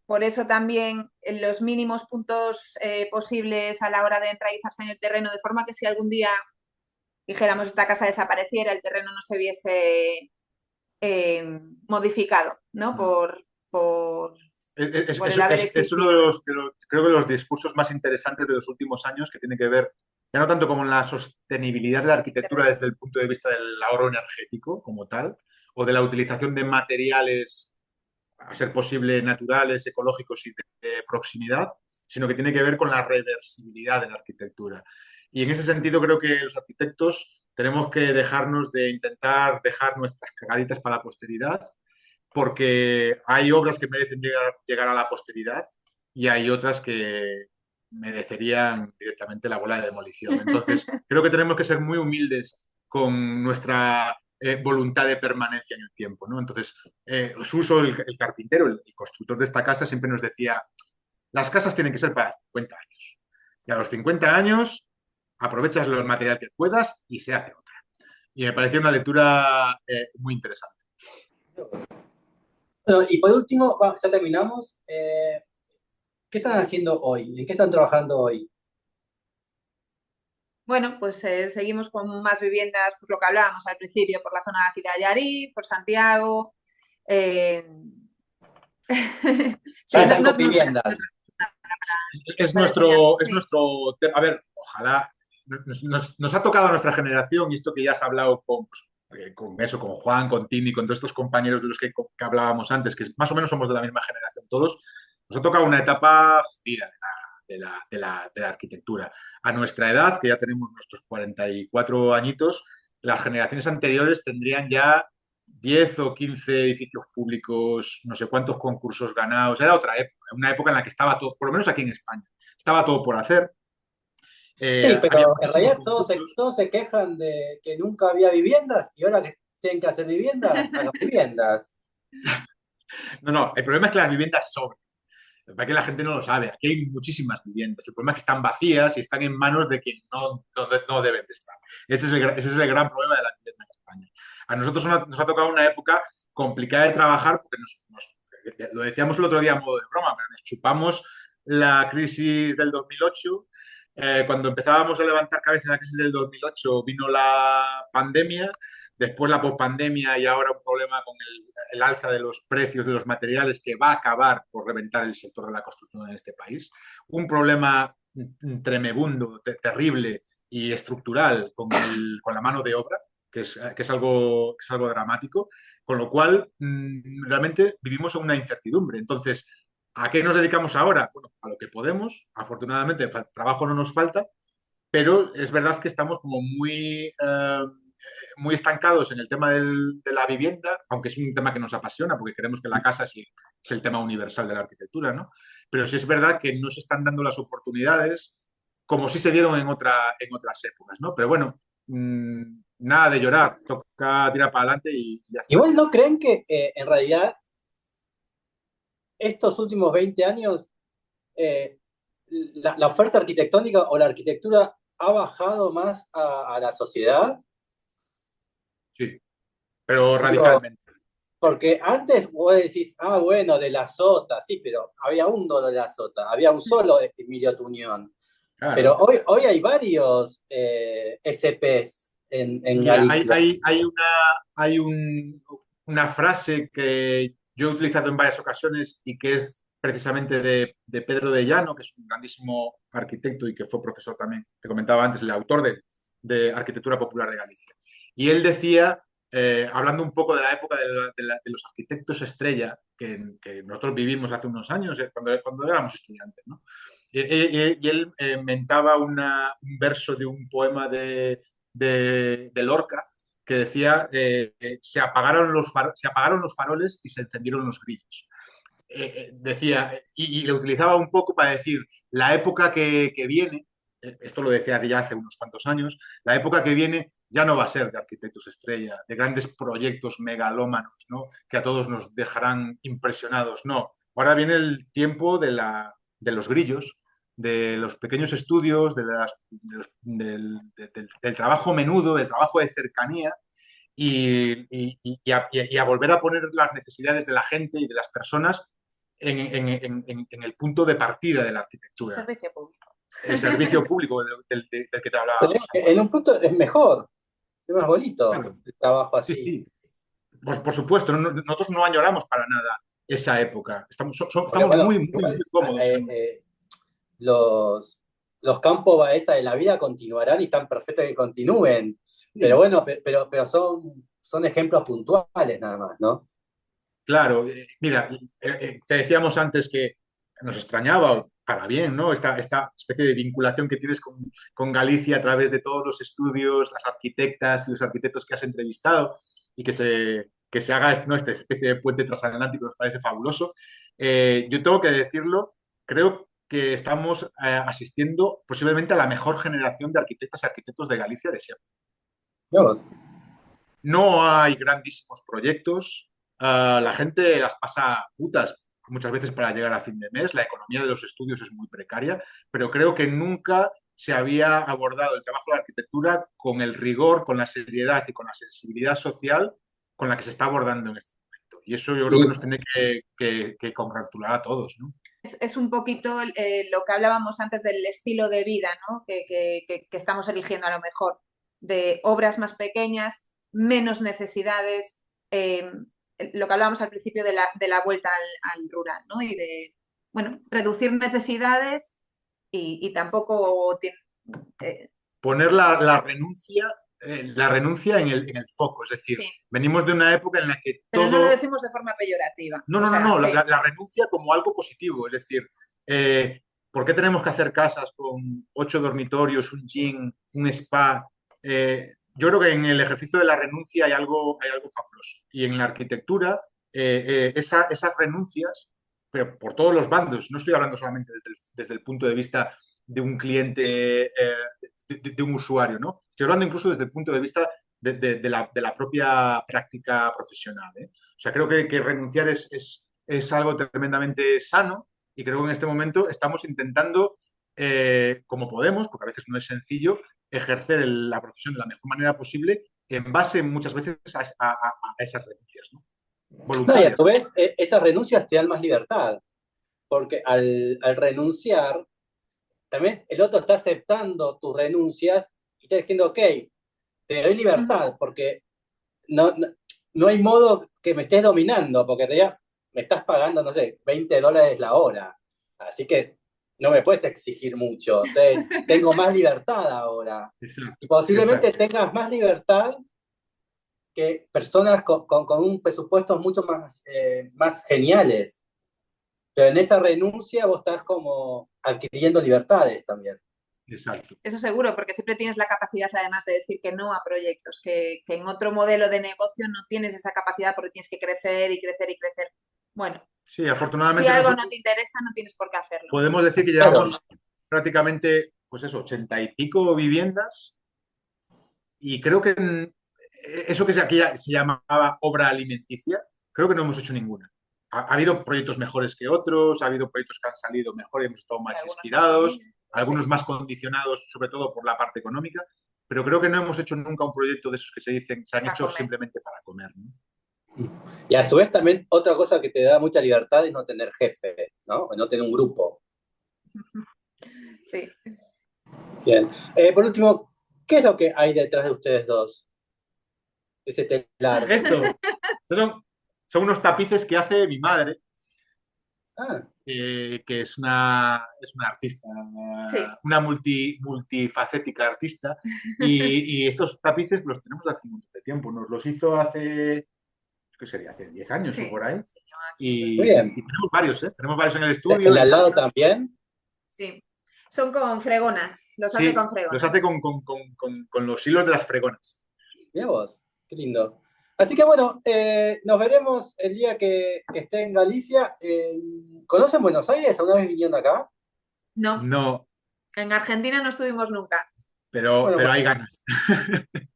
por eso también los mínimos puntos posibles a la hora de enraizarse en el terreno, de forma que si algún día dijéramos esta casa desapareciera, el terreno no se viese modificado, ¿no? Por, por el haber
Es uno
existido.
creo que los discursos más interesantes de los últimos años que tiene que ver, ya no tanto como en la sostenibilidad de la arquitectura desde el punto de vista del ahorro energético como tal, o de la utilización de materiales, a ser posible, naturales, ecológicos y de proximidad, sino que tiene que ver con la reversibilidad de la arquitectura. Y en ese sentido creo que los arquitectos tenemos que dejarnos de intentar dejar nuestras cagaditas para la posteridad, porque hay obras que merecen llegar a la posteridad y hay otras que merecerían directamente la bola de demolición. Entonces, creo que tenemos que ser muy humildes con nuestra voluntad de permanencia en el tiempo, ¿no? Entonces, Suso, el carpintero, el constructor de esta casa, siempre nos decía, las casas tienen que ser para 50 años. Y a los 50 años aprovechas el material que puedas y se hace otra. Y me pareció una lectura muy interesante.
Bueno, y por último, ya terminamos. ¿Qué están haciendo hoy? ¿En qué están trabajando hoy?
Bueno, pues seguimos con más viviendas, pues lo que hablábamos al principio, por la zona de aquí de Allariz, por Santiago. Eh...
Ah,
sí,
están con viviendas.
Es
sí.
nuestro tema. A ver, ojalá nos ha tocado a nuestra generación y esto que ya has hablado con eso, con Juan, con Tini, con todos estos compañeros de los que hablábamos antes, que más o menos somos de la misma generación todos, nos ha tocado una etapa jodida de la arquitectura. A nuestra edad, que ya tenemos nuestros 44 añitos, las generaciones anteriores tendrían ya 10 o 15 edificios públicos, no sé cuántos concursos ganados. Era otra época, una época en la que estaba todo, por lo menos aquí en España, estaba todo por hacer.
Sí,
Había
pero en
muchísimos
realidad
concursos.
todos se quejan de que nunca había viviendas y ahora que tienen que hacer viviendas, hagan viviendas.
No, no, el problema es que las viviendas sobran. Para que la gente no lo sabe, aquí hay muchísimas viviendas. El problema es que están vacías y están en manos de quien no deben de estar. Ese es el gran problema de la vivienda en España. A nosotros nos ha tocado una época complicada de trabajar porque lo decíamos el otro día a modo de broma, pero nos chupamos la crisis del 2008. Cuando empezábamos a levantar cabeza en la crisis del 2008 vino la pandemia, después la pospandemia y ahora un problema con el alza de los precios de los materiales que va a acabar por reventar el sector de la construcción en este país. Un problema tremebundo, terrible y estructural con la mano de obra, que es algo dramático, con lo cual realmente vivimos en una incertidumbre. Entonces, ¿a qué nos dedicamos ahora? Bueno, a lo que podemos. Afortunadamente, trabajo no nos falta, pero es verdad que estamos como muy estancados en el tema de la vivienda, aunque es un tema que nos apasiona porque creemos que la casa es el tema universal de la arquitectura, ¿no? Pero sí es verdad que no se están dando las oportunidades como sí se dieron en otras épocas, ¿no? Pero bueno, nada de llorar, toca tirar para adelante y ya está.
Igual no creen que en realidad estos últimos 20 años eh, la oferta arquitectónica o la arquitectura ha bajado más a la sociedad.
Sí, pero
Digo,
radicalmente.
porque antes vos decís, ah, bueno, de la Sota, sí, pero había un Dolo de la Sota, había un solo Emilio Tuñón. Pero
Claro.
hoy hay varios SPs en
Mira,
Galicia.
hay una frase que yo he utilizado en varias ocasiones y que es precisamente de Pedro de Llano, que es un grandísimo arquitecto y que fue profesor también, te comentaba antes, el autor de Arquitectura Popular de Galicia. Y él decía, hablando un poco de la época de los arquitectos estrella que nosotros vivimos hace unos años, cuando éramos estudiantes, ¿no? Y él mentaba un verso de un poema de Lorca que decía se apagaron los faroles y se encendieron los grillos. Decía, y lo utilizaba un poco para decir, la época que viene, esto lo decía ya hace unos cuantos años, la época que viene ya no va a ser de arquitectos estrella, de grandes proyectos megalómanos, ¿no? Que a todos nos dejarán impresionados, no. Ahora viene el tiempo de los grillos, de los pequeños estudios, del trabajo menudo, del trabajo de cercanía y a volver a poner las necesidades de la gente y de las personas en el punto de partida de la arquitectura,
Servicio público.
el servicio público del que te
Pero
hablábamos
en
antes.
un punto es mejor, es más bonito
Claro,
el trabajo
sí,
así.
sí. Pues, por supuesto, nosotros no añoramos para nada esa época.
Porque
Estamos
bueno,
muy, muy,
igual
muy cómodos.
los, los campos Baeza de la vida continuarán y están perfectos que continúen. Pero
Sí.
bueno, pero son ejemplos puntuales nada más, ¿no?
Claro, mira, te decíamos antes que nos extrañaba, para bien, ¿no? Esta especie de vinculación que tienes con Galicia a través de todos los estudios, las arquitectas y los arquitectos que has entrevistado y que se haga, ¿no?, esta especie de puente transatlántico, nos parece fabuloso. Yo tengo que decirlo, creo que estamos asistiendo posiblemente a la mejor generación de arquitectas y arquitectos de Galicia de siempre.
Yo,
No hay grandísimos proyectos. La gente las pasa putas muchas veces para llegar a fin de mes. La economía de los estudios es muy precaria, pero creo que nunca se había abordado el trabajo de la arquitectura con el rigor, con la seriedad y con la sensibilidad social con la que se está abordando en este momento. Y eso yo creo que
y
nos tiene que congratular a todos, ¿no?
Es un poquito lo que hablábamos antes del estilo de vida, ¿no? Que estamos eligiendo a lo mejor, de obras más pequeñas, menos necesidades, lo que hablábamos al principio de la vuelta al rural, ¿no? Y de, bueno, reducir necesidades y tampoco
Poner la renuncia en el foco. Es decir,
sí,
venimos de una época en la que
pero no lo
todo.
decimos de forma peyorativa,
No,
o
no, no,
sea,
no,
sí,
la renuncia como algo positivo, es decir, ¿por qué tenemos que hacer casas con 8 dormitorios, un gym, un spa? Yo creo que en el ejercicio de la renuncia hay algo fabuloso. Y en la arquitectura, esas renuncias, pero por todos los bandos, no estoy hablando solamente desde el punto de vista de un cliente, de un usuario, ¿no? Estoy hablando incluso desde el punto de vista de la propia práctica profesional, ¿eh? O sea, creo que renunciar es algo tremendamente sano y creo que en este momento estamos intentando, como podemos, porque a veces no es sencillo, ejercer la profesión de la mejor manera posible en base muchas veces a esas renuncias, ¿no?
no, y a
Voluntarias.
tu vez, esas renuncias te dan más libertad, porque al renunciar, también el otro está aceptando tus renuncias y está diciendo, ok, te doy
ujú,
libertad, porque no hay modo que me estés dominando, porque en realidad me estás pagando, no sé, $20 la hora. Así que no me puedes exigir mucho. Entonces, tengo más libertad ahora.
Exacto,
Y posiblemente
exacto.
tengas más libertad que personas con un presupuesto mucho más geniales. Pero en esa renuncia vos estás como adquiriendo libertades también.
Exacto.
eso seguro, porque siempre tienes la capacidad además de decir que no a proyectos, que en otro modelo de negocio no tienes esa capacidad porque tienes que crecer y crecer y crecer. Bueno,
Sí,
si
afortunadamente
algo no
nosotros
te interesa, no tienes por qué hacerlo.
podemos decir que
Claro,
llevamos prácticamente, pues eso, 80 y pico viviendas. Y creo que eso que aquí se llamaba obra alimenticia, creo que no hemos hecho ninguna. Ha habido proyectos mejores que otros, ha habido proyectos que han salido mejor y hemos estado
Y
más
algunos más
inspirados,
pequeños,
algunos
sí.
más condicionados, sobre todo por la parte económica, pero creo que no hemos hecho nunca un proyecto de esos que se dicen, se han
Para
hecho
comer.
simplemente para comer, ¿no?
y a su vez también otra cosa que te da mucha libertad es no tener jefe, ¿no? No tener un grupo.
Sí.
Bien. Por último, ¿qué es lo que hay detrás de ustedes dos? Ese telar.
Estos son unos tapices que hace mi madre,
Ah,
que es una artista,
Sí.
una multifacética artista, y estos tapices los tenemos hace un montón de tiempo. Nos los hizo hace, ¿qué sería? Hace 10 años o
Sí.
por ahí.
Sí, yo aquí.
muy
Y
bien.
tenemos varios, ¿eh? Tenemos varios en el estudio
¿El
y
al
tal.
lado también?
Sí. Son con fregonas, los hace
Sí,
con
los hace
fregonas.
con los hilos de las fregonas.
Mira vos, qué lindo. Así que bueno, nos veremos el día que esté en Galicia. ¿Conocen Buenos Aires? ¿Alguna vez vinieron acá?
No,
No,
en Argentina no estuvimos nunca.
pero,
Bueno,
pero hay ganas.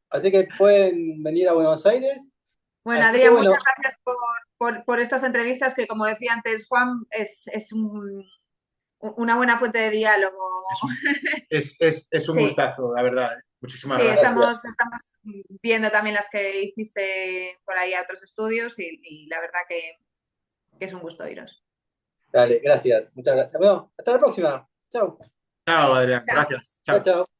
así que pueden venir a Buenos Aires.
Bueno,
Así que
Adrián,
bueno,
muchas gracias por estas entrevistas que, como decía antes Juan, es una buena fuente de diálogo.
Es un, es un
Sí,
gustazo, la verdad, ¿eh? Muchísimas
sí,
gracias.
gracias.
estamos viendo también las que hiciste por ahí a otros estudios y la verdad que es un gusto oíros.
Dale, gracias, muchas gracias. Bueno, hasta la próxima. Chao.
Chao, Adrián.
Chao.
Gracias.
Chao,
Chao.
chao.